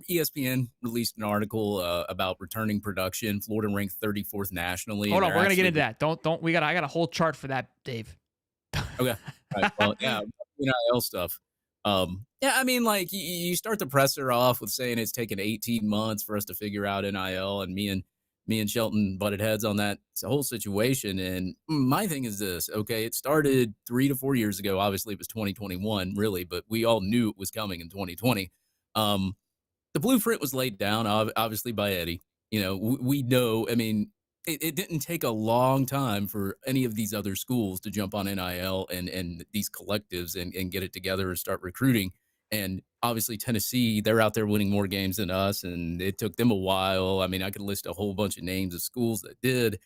ESPN released an article about returning production. Florida ranked 34th nationally. Hold on, we're gonna get into that. Don't I got a whole chart for that, Dave. Okay. Right. Well, yeah, NIL stuff. Yeah, I mean, like you start the presser off with saying it's taken 18 months for us to figure out NIL, and me and Shelton butted heads on that whole situation. And my thing is this, okay, it started 3 to 4 years ago. Obviously, it was 2021, really, but we all knew it was coming in 2020. The blueprint was laid down, obviously, by Eddie. We know, I mean, it didn't take a long time for any of these other schools to jump on NIL and these collectives and get it together and start recruiting. And obviously Tennessee, they're out there winning more games than us, and it took them a while. I mean, I could list a whole bunch of names of schools that did.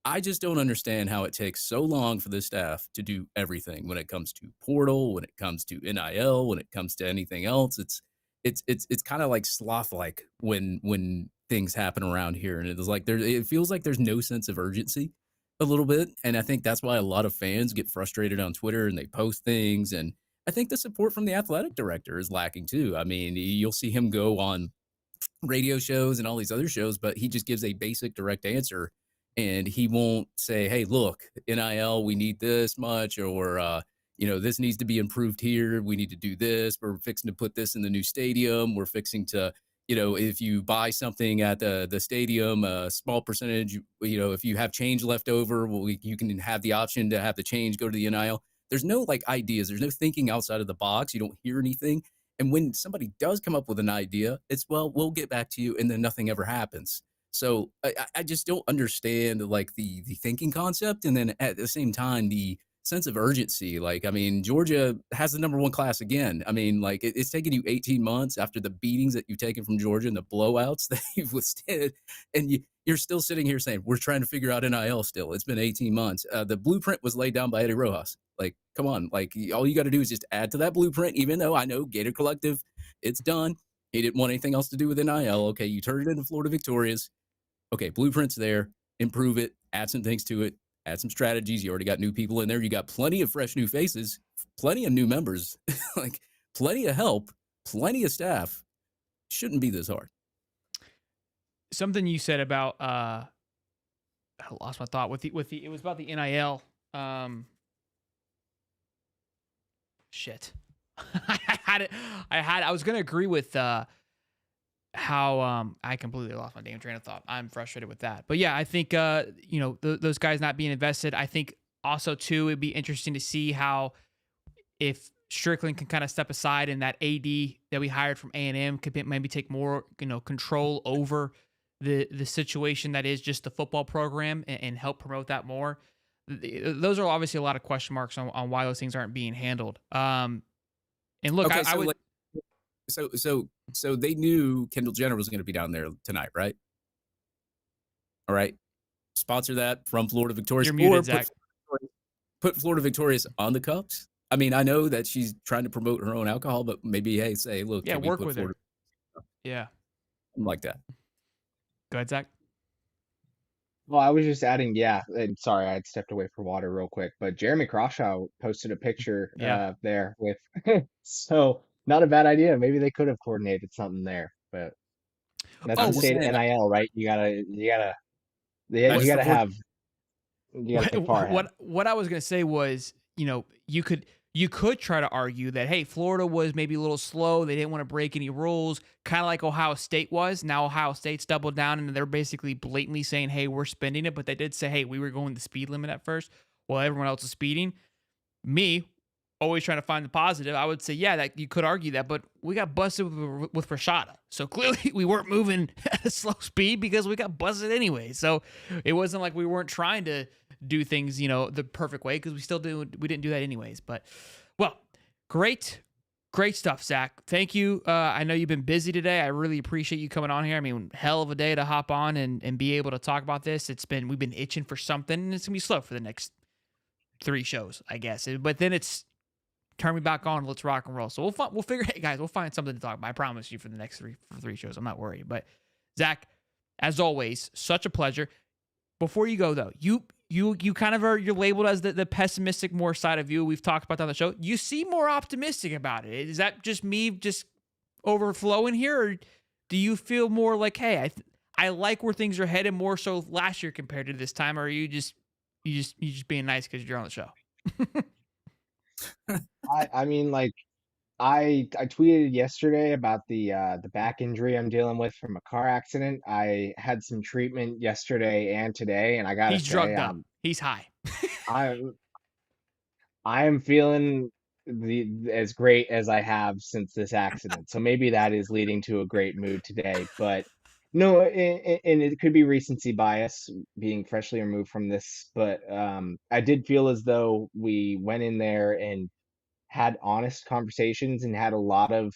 I just don't understand how it takes so long for the staff to do everything when it comes to portal, when it comes to NIL, when it comes to anything else. It's kind of like sloth-like when things happen around here, and it feels like there's no sense of urgency a little bit. And I think that's why a lot of fans get frustrated on Twitter and they post things. And I think the support from the athletic director is lacking too. I mean, you'll see him go on radio shows and all these other shows, but he just gives a basic direct answer, and he won't say, hey, look, NIL, we need this much, or this needs to be improved here, we need to do this, we're fixing to put this in the new stadium, we're fixing to, if you buy something at the stadium, a small percentage, if you have change left over, you can have the option to have the change go to the NIL. there's no like ideas. There's no thinking outside of the box. You don't hear anything. And when somebody does come up with an idea, it's, well, we'll get back to you, and then nothing ever happens. So I just don't understand like the thinking concept, and then at the same time the sense of urgency. Like, I mean, Georgia has the #1 class again. I mean, like it's taken you 18 months after the beatings that you've taken from Georgia and the blowouts that you've withstood, and you're still sitting here saying we're trying to figure out NIL still. It's been 18 months. The blueprint was laid down by Eddie Rojas. Like, come on, like all you got to do is just add to that blueprint. Even though I know Gator Collective, it's done. He didn't want anything else to do with NIL. Okay, you turned it into Florida Victorious. Okay, blueprint's there. Improve it. Add some things to it. Add some strategies. You already got new people in there. You got plenty of fresh new faces, plenty of new members, like plenty of help, plenty of staff. Shouldn't be this hard. Something you said about I lost my thought with the it was about the NIL. Shit. I was gonna agree with how I completely lost my damn train of thought. I'm frustrated with that. But yeah, I think those guys not being invested. I think also too it'd be interesting to see how if Strickland can kind of step aside and that AD that we hired from A&M could maybe take more control over the situation that is just the football program and help promote that more. Those are obviously a lot of question marks on why those things aren't being handled. And look, okay, I would. So they knew Kendall Jenner was going to be down there tonight, right? All right. Sponsor that from Florida Victorious. You're muted, Zach. Put Florida Victorious on the cups. I mean, I know that she's trying to promote her own alcohol, but maybe, hey, say, look, yeah, can we work put with Florida her. Yeah. Something like that. Go ahead, Zach. Well, I was just adding, yeah, and sorry, I had stepped away for water real quick, but Jeremy Crawshaw posted a picture Yeah. there with, so not a bad idea. Maybe they could have coordinated something there, but that's the state of NIL, right? You gotta, That's you gotta the have, you gotta think far ahead. What I was gonna say was, you could try to argue that, hey, Florida was maybe a little slow. They didn't want to break any rules, kind of like Ohio State was. Now Ohio State's doubled down, and they're basically blatantly saying, hey, we're spending it. But they did say, hey, we were going the speed limit at first while everyone else is speeding. Me, always trying to find the positive, I would say, yeah, that you could argue that, but we got busted with Rashada. So clearly we weren't moving at a slow speed because we got busted anyway. So it wasn't like we weren't trying to do things, the perfect way, because we didn't do that anyways. But, well, great stuff, Zach. Thank you. I know you've been busy today. I really appreciate you coming on here. I mean, hell of a day to hop on and be able to talk about this. We've been itching for something, and it's going to be slow for the next 3 shows, I guess. But then it's turn me back on. Let's rock and roll. So we'll figure. Hey guys, we'll find something to talk about. I promise you for the next three shows. I'm not worried. But Zach, as always, such a pleasure. Before you go though, you kind of you're labeled as the pessimistic more side of you. We've talked about that on the show. You seem more optimistic about it. Is that just me just overflowing here, or do you feel more like, hey, I like where things are headed more so last year compared to this time, or are you just being nice because you're on the show? I mean, like, I tweeted yesterday about the back injury I'm dealing with from a car accident. I had some treatment yesterday and today, and I gotta He's say, drugged up. He's high. I am feeling as great as I have since this accident. So maybe that is leading to a great mood today. But no, and it could be recency bias being freshly removed from this. But I did feel as though we went in there and had honest conversations and had a lot of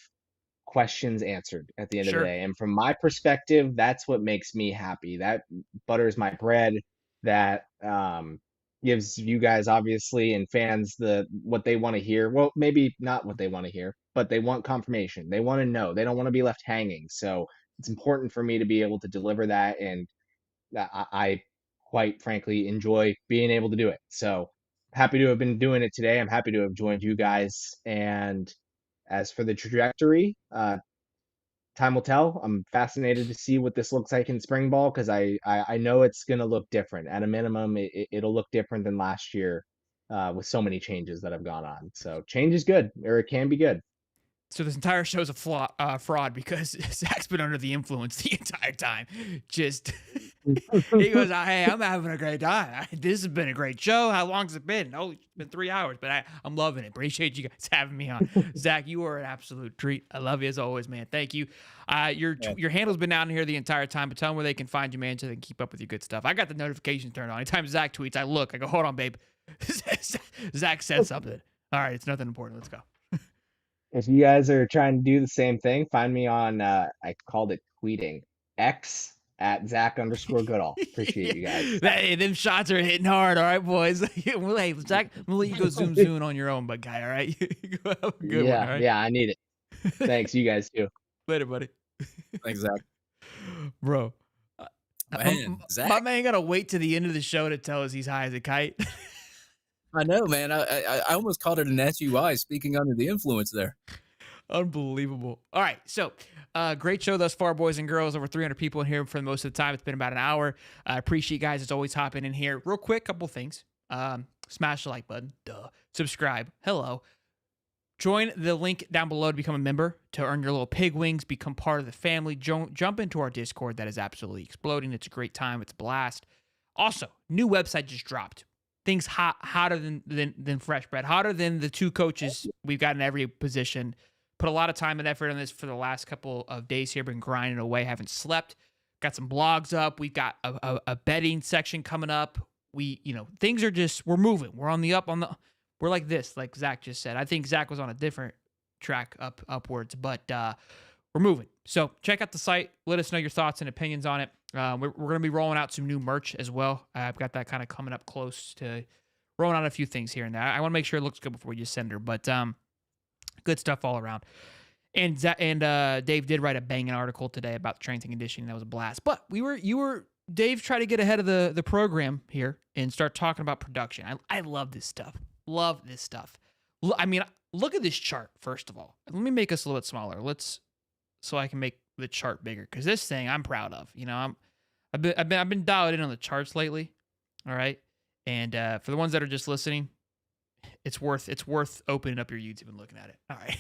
questions answered at the end of the Sure. day. And from my perspective, that's what makes me happy. That butters my bread. That gives you guys obviously and fans what they want to hear. Well, maybe not what they want to hear, but they want confirmation. They want to know. They don't want to be left hanging. So it's important for me to be able to deliver that, and I quite frankly enjoy being able to do it. So happy to have been doing it today. I'm happy to have joined you guys. And as for the trajectory, time will tell. I'm fascinated to see what this looks like in spring ball, because I know it's going to look different. At a minimum, it'll look different than last year with so many changes that have gone on. So change is good, or it can be good. So this entire show's a fraud because Zach's been under the influence the entire time. Just he goes, "Hey, I'm having a great time. This has been a great show. How long's it been? Oh, it's been 3 hours, but I'm loving it. Appreciate you guys having me on. Zach, you are an absolute treat. I love you as always, man. Thank you. Your handle's been down here the entire time, but tell them where they can find you, man, so they can keep up with your good stuff. I got the notifications turned on. Anytime Zach tweets, I look. I go, hold on, babe. Zach said something. All right, it's nothing important. Let's go. If you guys are trying to do the same thing, find me on, I called it tweeting, X at Zach_Goodall. Appreciate you guys. Hey, them shots are hitting hard. All right, boys. Hey, Zach, I'm going to let you go zoom on your own, bud guy. All right? Go have a good one. All right? Yeah, I need it. Thanks. You guys too. Later, buddy. Thanks, Zach. Bro. Man, Zach. My man got to wait to the end of the show to tell us he's high as a kite. I know, man. I almost called it an SUI, speaking under the influence there. Unbelievable. All right. So, great show thus far, boys and girls. Over 300 people in here for most of the time. It's been about an hour. I appreciate you guys as always hopping in here. Real quick, couple things. Smash the like button. Duh. Subscribe. Hello. Join the link down below to become a member, to earn your little pig wings, become part of the family. Jump into our Discord that is absolutely exploding. It's a great time. It's a blast. Also, new website just dropped. Things hotter than fresh bread, hotter than the two coaches we've got in every position. Put a lot of time and effort on this for the last couple of days here. Been grinding away, haven't slept. Got some blogs up. We've got a betting section coming up. Things are just, we're moving. We're on the up, we're like this, like Zach just said. I think Zach was on a different track upwards, but we're moving. So check out the site. Let us know your thoughts and opinions on it. We're going to be rolling out some new merch as well. I've got that kind of coming up close to rolling out a few things here and there. I want to make sure it looks good before we just send her, but good stuff all around. And Dave did write a banging article today about strength and conditioning. That was a blast. But Dave tried to get ahead of the program here and start talking about production. I love this stuff. Love this stuff. I mean, look at this chart, first of all. Let me make us a little bit smaller. So I can make the chart bigger, because this thing I'm proud of. I've been dialed in on the charts lately. All right, and for the ones that are just listening, it's worth opening up your YouTube and looking at it. All right.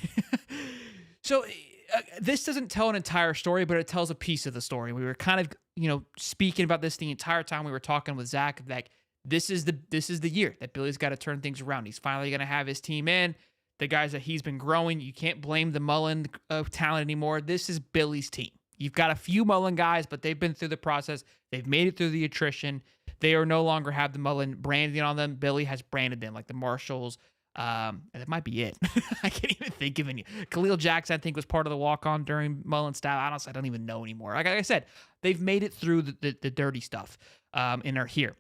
So this doesn't tell an entire story, but it tells a piece of the story. We were kind of speaking about this the entire time we were talking with Zach. Like, this is the year that Billy's got to turn things around. He's finally going to have his team in. The guys that he's been growing, you can't blame the Mullen talent anymore. This is Billy's team. You've got a few Mullen guys, but they've been through the process. They've made it through the attrition. They are no longer have the Mullen branding on them. Billy has branded them, like the Marshalls. And that might be it. I can't even think of any. Khalil Jackson, I think, was part of the walk-on during Mullen style. Honestly, I don't even know anymore. Like I said, they've made it through the dirty stuff and are here.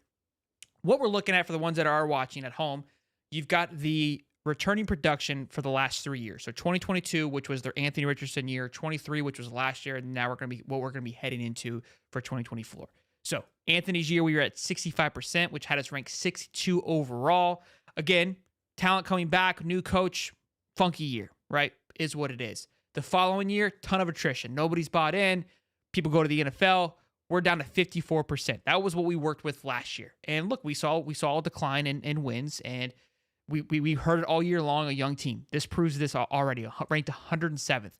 What we're looking at for the ones that are watching at home, you've got the returning production for the last 3 years. So 2022, which was their Anthony Richardson year, 23, which was last year, and now we're going to be heading into for 2024. So Anthony's year, we were at 65%, which had us ranked 62 overall. Again, talent coming back, new coach, funky year, right? Is what it is. The following year, ton of attrition. Nobody's bought in. People go to the NFL. We're down to 54%. That was what we worked with last year. And look, we saw a decline in wins, and we heard it all year long, a young team. This proves this already, ranked 107th.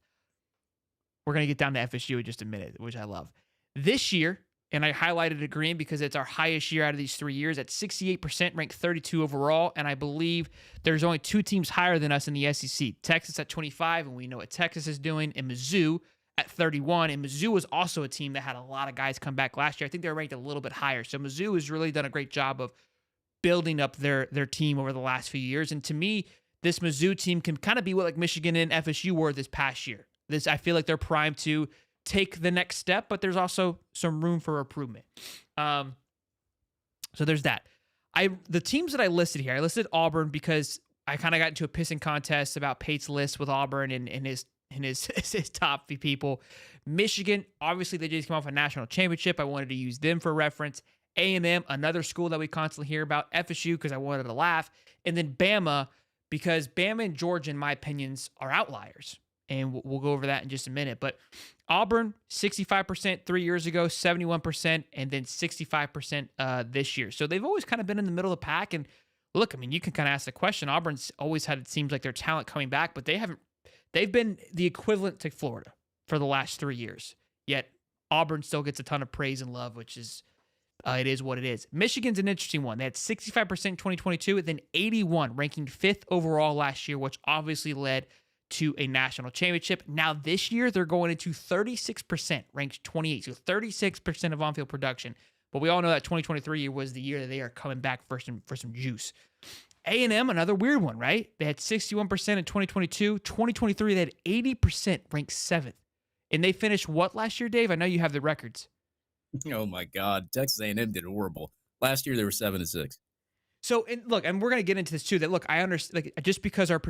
We're going to get down to FSU in just a minute, which I love. This year, and I highlighted it green because it's our highest year out of these 3 years, at 68%, ranked 32 overall, and I believe there's only two teams higher than us in the SEC. Texas at 25, and we know what Texas is doing, and Mizzou at 31, and Mizzou was also a team that had a lot of guys come back last year. I think they were ranked a little bit higher, so Mizzou has really done a great job of building up their team over the last few years. And to me, this Mizzou team can kind of be what like Michigan and FSU were this past year. I feel like they're primed to take the next step, but there's also some room for improvement. So there's that. The teams that I listed here, I listed Auburn because I kind of got into a pissing contest about Pate's list with Auburn and his top few people. Michigan, obviously they just came off a national championship. I wanted to use them for reference. A&M, another school that we constantly hear about. FSU, because I wanted to laugh. And then Bama, because Bama and Georgia, in my opinions, are outliers. And we'll go over that in just a minute. But Auburn, 65% 3 years ago, 71%, and then 65% this year. So they've always kind of been in the middle of the pack. And look, I mean, you can kind of ask the question. Auburn's always had, it seems like, their talent coming back, but they They've been the equivalent to Florida for the last 3 years. Yet Auburn still gets a ton of praise and love, which is it is what it is. Michigan's an interesting one. They had 65% in 2022, and then 81, ranking 5th overall last year, which obviously led to a national championship. Now this year, they're going into 36%, ranked 28. So 36% of on-field production. But we all know that 2023 was the year that they are coming back for some juice. A&M, another weird one, right? They had 61% in 2022. 2023, they had 80%, ranked 7th. And they finished what last year, Dave? I know you have the records. Oh my God, Texas A&M did horrible last year. They were 7-6. So, and look, and we're going to get into this too. That look, I understand. Like, just because our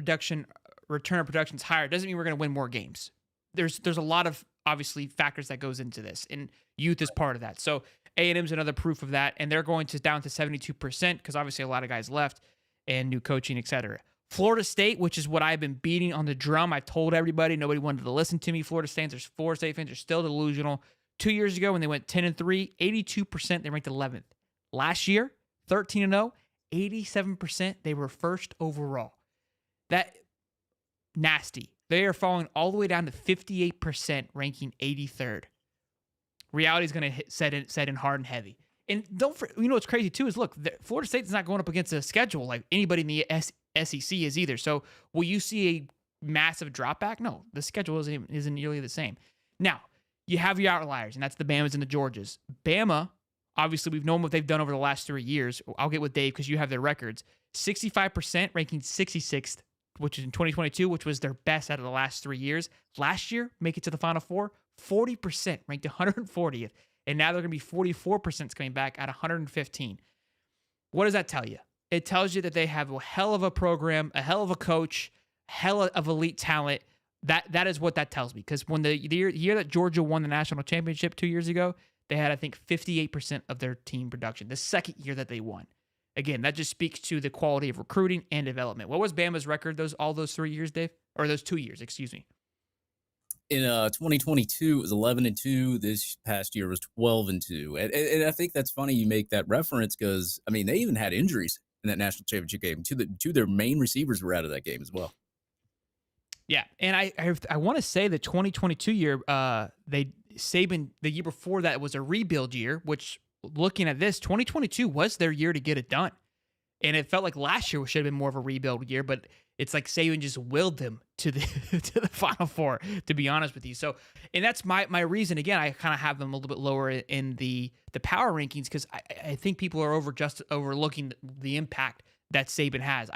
return of production is higher, doesn't mean we're going to win more games. There's a lot of obviously factors that goes into this, and youth is part of that. So A&M's another proof of that, and they're going to down to 72% because obviously a lot of guys left and new coaching, etc. Florida State, which is what I've been beating on the drum. I've told everybody, nobody wanted to listen to me. Florida State fans are still delusional. 2 years ago when they went 10-3, 82%, they ranked 11th. Last year, 13-0, 87%, they were first overall. That nasty. They are falling all the way down to 58%, ranking 83rd. Reality is going to set in hard and heavy. And what's crazy too is look, Florida State is not going up against a schedule like anybody in the SEC is either. So will you see a massive drop back? No, the schedule isn't nearly the same. Now, you have your outliers, and that's the Bamas and the Georgias. Bama, obviously, we've known what they've done over the last 3 years. I'll get with Dave because you have their records. 65%, ranking 66th, which is in 2022, which was their best out of the last 3 years. Last year, make it to the Final Four, 40%, ranked 140th. And now they're going to be 44% coming back at 115. What does that tell you? It tells you that they have a hell of a program, a hell of a coach, hell of elite talent. That is what that tells me. Because when the year that Georgia won the national championship 2 years ago, they had, I think, 58% of their team production. The second year that they won. Again, that just speaks to the quality of recruiting and development. What was Bama's record all those 3 years, Dave? Or those 2 years, excuse me. In 2022, it was 11-2. This past year was 12-2. And I think that's funny you make that reference because, I mean, they even had injuries in that national championship game. Two of their main receivers were out of that game as well. Yeah, and I want to say the 2022 year, Saban, the year before that was a rebuild year, which looking at this, 2022 was their year to get it done. And it felt like last year should have been more of a rebuild year, but it's like Saban just willed them to the to the Final Four, to be honest with you. So, and that's my reason. Again, I kind of have them a little bit lower in the power rankings because I think people are overlooking the impact that Saban has.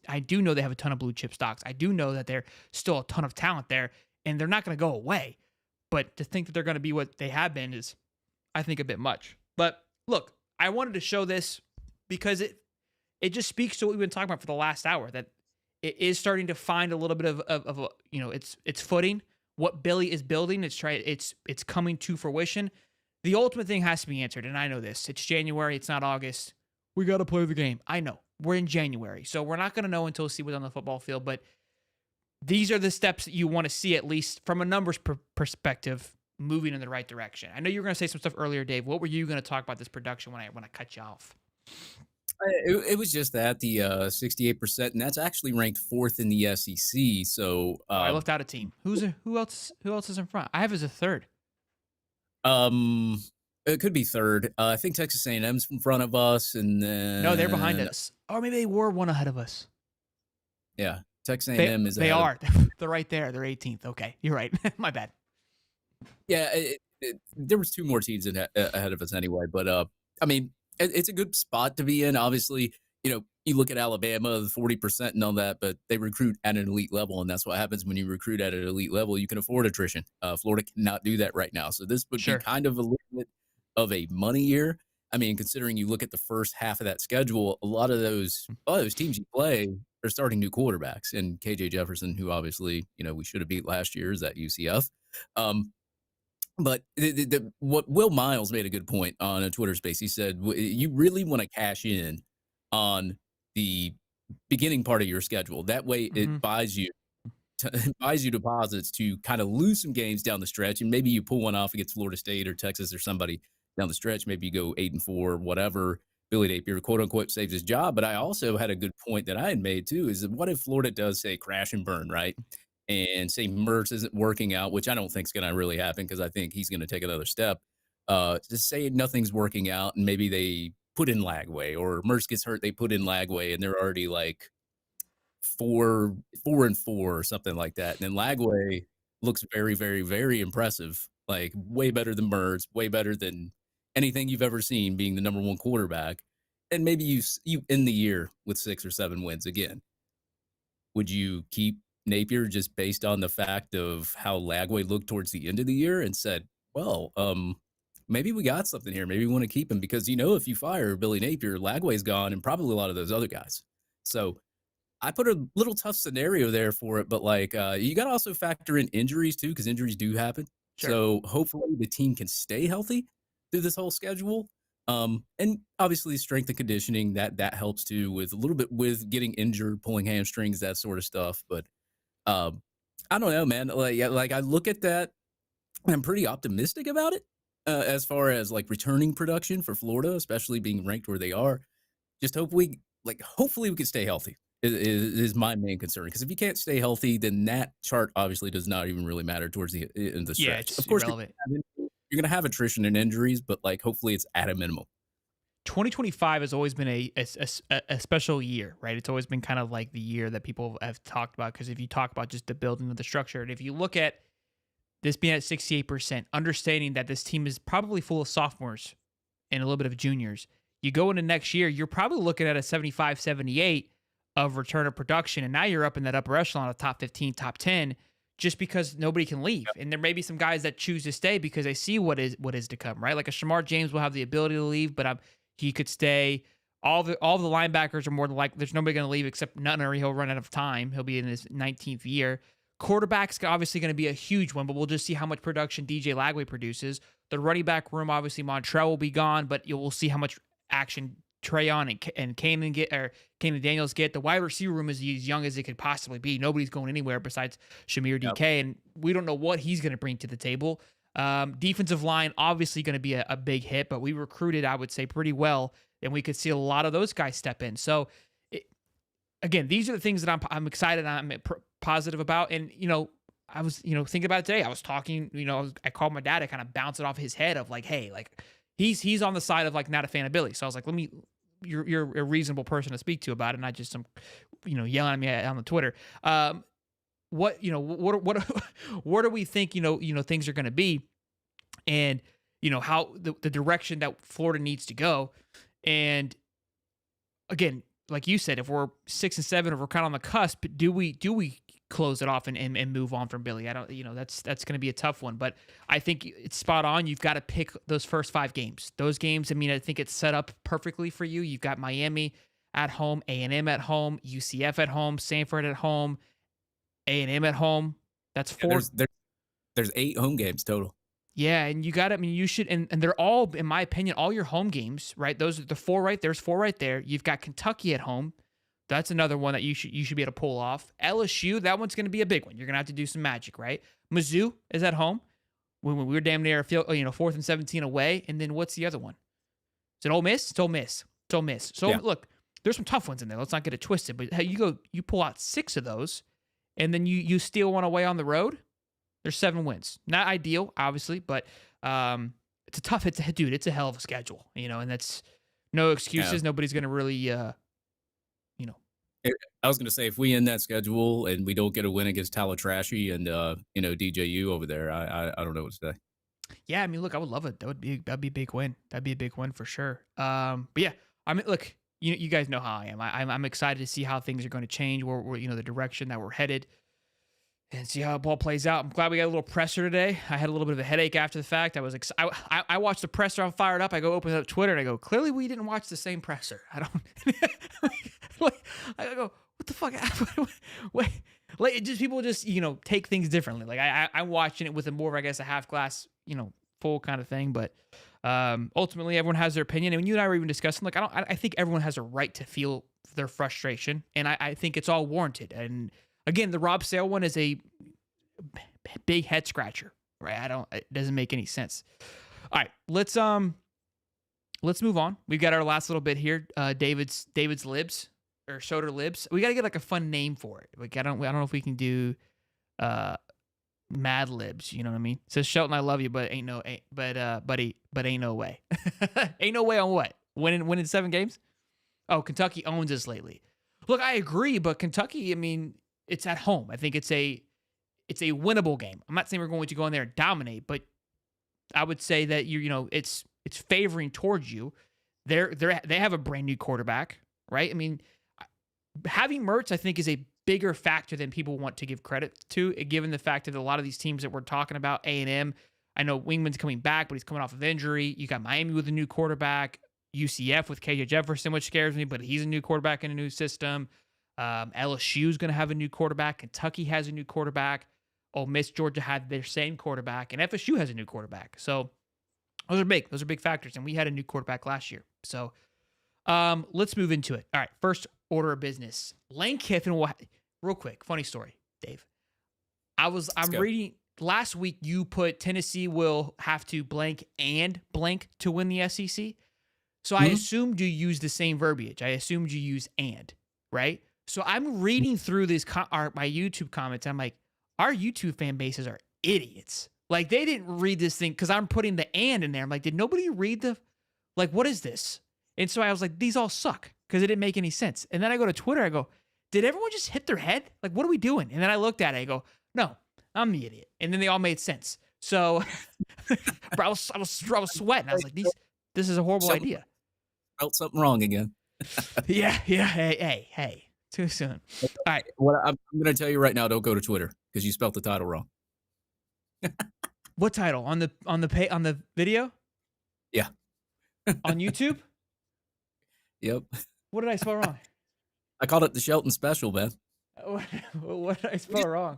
I do know they have a ton of blue chip stocks. I do know that there's still a ton of talent there, and they're not going to go away. But to think that they're going to be what they have been is, I think, a bit much. But look, I wanted to show this because it just speaks to what we've been talking about for the last hour, that it is starting to find a little bit of its footing. What Billy is building, it's coming to fruition. The ultimate thing has to be answered, and I know this. It's January. It's not August. We got to play the game. I know. We're in January, so we're not going to know until we see what's on the football field, but these are the steps that you want to see, at least from a numbers perspective, moving in the right direction. I know you were going to say some stuff earlier, Dave. What were you going to talk about this production when I cut you off? It was just that the 68%, and that's actually ranked 4th in the SEC. So I left out a team. Who else is in front? I have as a third. It could be third. I think Texas A&M's in front of us, and then no, they're behind us. Or maybe they were one ahead of us. Yeah, Texas A&M is. They are. They're right there. They're 18th. Okay, you're right. My bad. Yeah, there was 2 more teams ahead of us anyway. But I mean, it's a good spot to be in. Obviously, you look at Alabama, the 40% and all that, but they recruit at an elite level, and that's what happens when you recruit at an elite level. You can afford attrition. Florida cannot do that right now, so this would be kind of a little bit of a money year. I mean, considering you look at the first half of that schedule, a lot of those teams you play are starting new quarterbacks, and KJ Jefferson, who obviously we should have beat last year, is at UCF. But what Will Miles made a good point on a Twitter space. He said, you really want to cash in on the beginning part of your schedule. That way it buys you deposits to kind of lose some games down the stretch. And maybe you pull one off against Florida State or Texas or somebody down the stretch. Maybe you go 8-4, whatever. Billy Napier, quote unquote, saves his job. But I also had a good point that I had made too, is that what if Florida does say crash and burn, right? and say Mertz isn't working out, which I don't think is going to really happen because I think he's going to take another step. Just say nothing's working out, and maybe they put in Lagway, or Mertz gets hurt, they put in Lagway, and they're already like 4-4 or something like that. And then Lagway looks very, very, very impressive, like way better than Mertz, way better than anything you've ever seen, being the number one quarterback. And maybe you end the year with 6 or 7 wins again. Would you keep Napier just based on the fact of how Lagway looked towards the end of the year and said, well, maybe we got something here. Maybe we want to keep him because, if you fire Billy Napier, Lagway's gone and probably a lot of those other guys. So I put a little tough scenario there for it, but you got to also factor in injuries too, because injuries do happen. Sure. So hopefully the team can stay healthy through this whole schedule. And obviously strength and conditioning that helps too, with a little bit with getting injured, pulling hamstrings, that sort of stuff. But I don't know, man. Like I look at that, and I'm pretty optimistic about it as far as like returning production for Florida, especially being ranked where they are. Just hopefully we can stay healthy is my main concern. Because if you can't stay healthy, then that chart obviously does not even really matter towards the in the stretch. Yeah, it's Of course, irrelevant. you're gonna have attrition and injuries, but hopefully it's at a minimum. 2025 has always been a special year, right? It's always been kind of like the year that people have talked about, because if you talk about just the building of the structure, and if you look at this being at 68%, understanding that this team is probably full of sophomores and a little bit of juniors, you go into next year, you're probably looking at a 75, 78 of return of production, and now you're up in that upper echelon of top 15, top 10, just because nobody can leave. And there may be some guys that choose to stay because they see what is to come, right? Like a Shamar James will have the ability to leave, but he could stay. All the linebackers are more than likely, there's nobody going to leave except Nunnery. He'll run out of time. He'll be in his 19th year. Quarterback's obviously going to be a huge one, but we'll just see how much production DJ Lagway produces. The running back room, obviously Montrell will be gone, but we'll see how much action Trayon and Kanan Daniels get. The wide receiver room is as young as it could possibly be. Nobody's going anywhere besides Shamir DK, and we don't know what he's going to bring to the table. Defensive line, obviously going to be a big hit, but we recruited, I would say, pretty well, and we could see a lot of those guys step in. So, again, these are the things that I'm excited, I'm positive about. And, I was, thinking about it today. I was talking, I called my dad to kind of bounce it off his head of like, hey, like he's on the side of like not a fan of Billy. So I was like, you're a reasonable person to speak to about it, not just some, yelling at me on the Twitter. What do we think, things are going to be, and, how the direction that Florida needs to go. And again, like you said, if we're 6 and 7, or we're kind of on the cusp, do we close it off and move on from Billy? I don't, that's going to be a tough one, but I think it's spot on. You've got to pick those first 5 games. Those games, I think it's set up perfectly for you. You've got Miami at home, A&M at home, UCF at home, Sanford at home, A&M at home. That's 4. There's 8 home games total. Yeah, and you got it. You should, and they're all, in my opinion, all your home games, right? Those are the 4 right. There's 4 right there. You've got Kentucky at home. That's another one that you should be able to pull off. LSU, that one's going to be a big one. You're going to have to do some magic, right? Mizzou is at home. When we were damn near 4th and 17 away. And then what's the other one? Is it Ole Miss? It's Ole Miss. So yeah. Look, there's some tough ones in there. Let's not get it twisted. But hey, you pull out 6 of those, and then you steal one away on the road. There's 7 wins. Not ideal, obviously, but it's a hell of a schedule, and that's no excuses. Yeah. Nobody's going to really, I was going to say, if we end that schedule and we don't get a win against Tallatrashy and, DJU over there, I don't know what to say. Yeah, look, I would love it. That'd be a big win. That'd be a big win for sure. But yeah, look, you guys know how I am. I'm excited to see how things are going to change, where the direction that we're headed, and see how the ball plays out. I'm glad we got a little presser today. I had a little bit of a headache after the fact. I was I watched the presser. I'm fired up. I go open up Twitter and I go, clearly we didn't watch the same presser. I don't. I go, what the fuck happened? Wait, people just take things differently. Like I'm watching it with more of, I guess, a half glass full kind of thing. But ultimately, everyone has their opinion. And you and I were even discussing, like, I think everyone has a right to feel their frustration, and I think it's all warranted. And again, the Rob Sale one is a big head scratcher, right? It doesn't make any sense. All right, let's move on. We've got our last little bit here. David's libs or Soder libs. We got to get like a fun name for it. Like I don't know if we can do Mad Libs, you know what I mean? Says Shelton, I love you, but ain't no way. Ain't no way on what? Winning 7 games? Oh, Kentucky owns us lately. Look, I agree, but Kentucky, I mean, it's at home. I think it's a winnable game. I'm not saying we're going to go in there and dominate, but I would say that it's favoring towards you. They have a brand new quarterback, right? I mean, having Mertz, I think, is a bigger factor than people want to give credit to, given the fact that a lot of these teams that we're talking about, A&M, I know Wingman's coming back, but he's coming off of injury. You got Miami with a new quarterback, UCF with KJ Jefferson, which scares me, but he's a new quarterback in a new system. LSU's going to have a new quarterback. Kentucky has a new quarterback. Ole Miss, Georgia had their same quarterback, and FSU has a new quarterback. So those are big. Those are big factors, and we had a new quarterback last year. So let's move into it. All right, first order of business. Lane Kiffin real quick, funny story, Dave. I'm reading last week you put Tennessee will have to blank and blank to win the SEC. So I assumed you used the same verbiage. I assumed you use and, right? So I'm reading through my YouTube comments. I'm like, our YouTube fan bases are idiots. Like, they didn't read this thing because I'm putting the and in there. I'm like, did nobody read what is this? And so I was like, these all suck because it didn't make any sense. And then I go to Twitter. I go, did everyone just hit their head? Like, what are we doing? And then I looked at it. I go, no, I'm the idiot. And then they all made sense. So, bro, I was sweating. I was like, this is a horrible idea. Felt something wrong again. Yeah. Hey. Too soon. All right. What I'm going to tell you right now, don't go to Twitter because you spelled the title wrong. What title? On the video? Yeah. On YouTube? Yep. What did I spell wrong? I called it the Shelton Special, man. What did I spell wrong?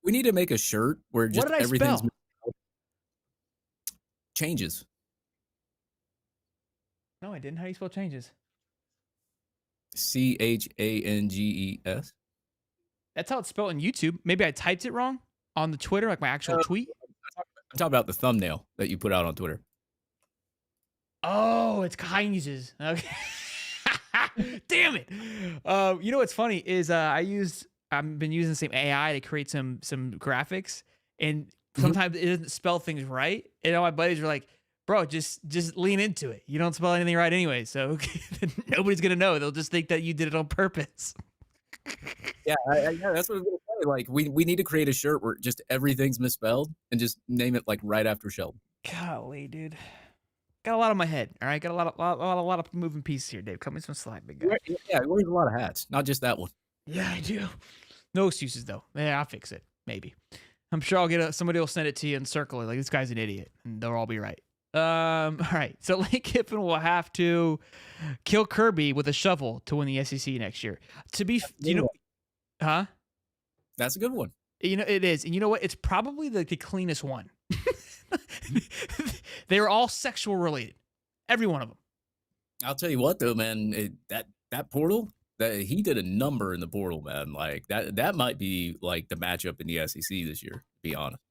We need to make a shirt where just everything's changes. No, I didn't. How do you spell changes? CHANGES. That's how it's spelled on YouTube. Maybe I typed it wrong on the Twitter, like my actual tweet. I'm talking about the thumbnail that you put out on Twitter. Oh, it's changes. Okay. Damn it. You know what's funny is I've been using the same AI to create some graphics, and sometimes it doesn't spell things right. And all my buddies are like, bro, just lean into it. You don't spell anything right anyway, so nobody's gonna know. They'll just think that you did it on purpose. Yeah, that's what I was gonna say. Like, we need to create a shirt where just everything's misspelled and just name it like right after Sheldon. Golly, dude. Got a lot on my head. All right, got a lot of moving pieces here, Dave. Cut me some slack, big guy. Yeah, he wears a lot of hats, not just that one. Yeah, I do. No excuses though. Yeah, I'll fix it. Maybe. I'm sure I'll get somebody will send it to you and circle it like this guy's an idiot, and they'll all be right. All right. So Lane Kiffin will have to kill Kirby with a shovel to win the SEC next year. That's a good one. You know, it is. And you know what? It's probably the cleanest one. They were all sexual related. Every one of them. I'll tell you what though, man, that portal, he did a number in the portal, man. Like that might be like the matchup in the SEC this year, to be honest.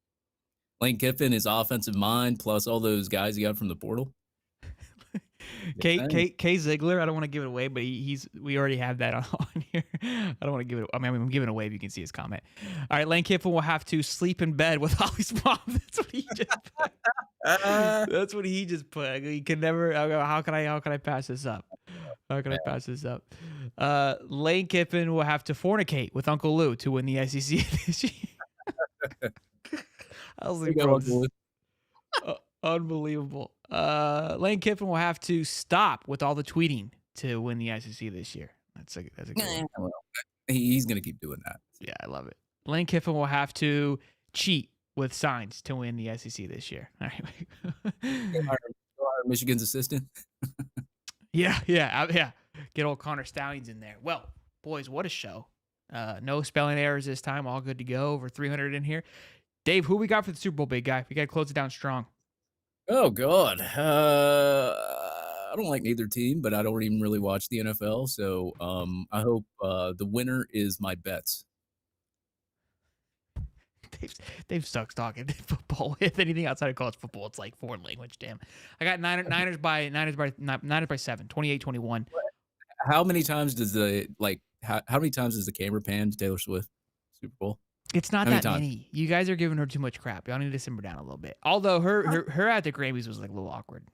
Lane Kiffin, his offensive mind, plus all those guys he got from the portal. K Ziegler, I don't want to give it away, but we already have that on here. I don't want to give it. I mean, I'm giving it away if you can see his comment. All right, Lane Kiffin will have to sleep in bed with Holly's mom. That's what he just put. That's what he just put. He can never. How can I pass this up? How can I pass this up? Lane Kiffin will have to fornicate with Uncle Lou to win the SEC this year. I was like, bro, unbelievable. Lane Kiffin will have to stop with all the tweeting to win the SEC this year. That's a good one. Well, he's gonna keep doing that. Yeah, I love it. Lane Kiffin will have to cheat with signs to win the SEC this year. All right. Michigan's assistant. Yeah. Get old Connor Stallions in there. Well, boys, what a show. No spelling errors this time. All good to go. Over 300 in here. Dave, who we got for the Super Bowl, big guy? We got to close it down strong. Oh, God. I don't like neither team, but I don't even really watch the NFL. So I hope the winner is my bets. Dave sucks talking football. If anything outside of college football, it's like foreign language. Damn. I got Niners by 7, 28-21. How many times does the camera pan to Taylor Swift Super Bowl? It's not How many that times? many. You guys are giving her too much crap. Y'all need to simmer down a little bit. Although her at the Grammys was like a little awkward.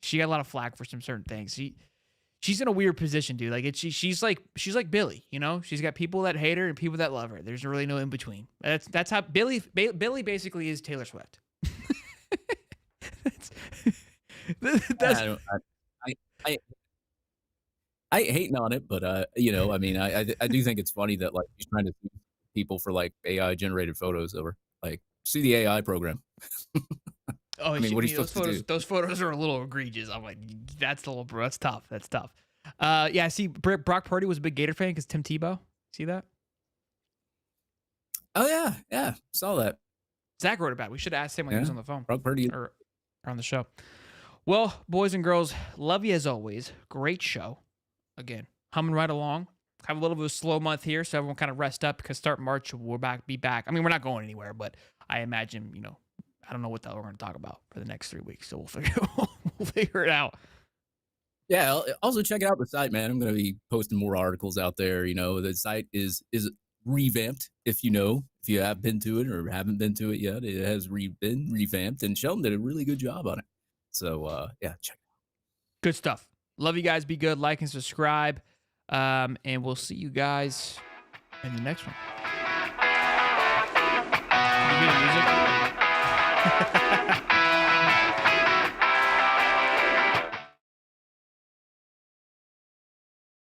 She got a lot of flack for some certain things. She's in a weird position, dude. Like she's like Billy, you know? She's got people that hate her and people that love her. There's really no in between. That's how Billy basically is Taylor Swift. that's I, don't- I, I ain't hating on it, but you know, I mean, I do think it's funny that like he's trying to sue people for like AI generated photos over like see the AI program. Oh, I mean, what are you those supposed to photos. do? Those photos are a little egregious. I'm like, that's a little, bro. That's tough. That's tough. Yeah. See, Brock Purdy was a big Gator fan because Tim Tebow. See that? Oh yeah, saw that. Zach wrote about it. We should have asked him when he was Yeah, on the phone Brock Purdy. or on the show. Well, boys and girls, love you as always. Great show. Again, humming right along. Have a little bit of a slow month here, so everyone kind of rest up because start March we'll be back. I mean, we're not going anywhere, but I imagine I don't know what the hell we're going to talk about for the next 3 weeks, so we'll figure it out. Yeah, also check out the site, man. I'm going to be posting more articles out there. You know, the site is revamped. If you have been to it or haven't been to it yet, it has been revamped, and Sheldon did a really good job on it. So yeah, check it out. Good stuff. Love you guys. Be good. Like and subscribe. And we'll see you guys in the next one.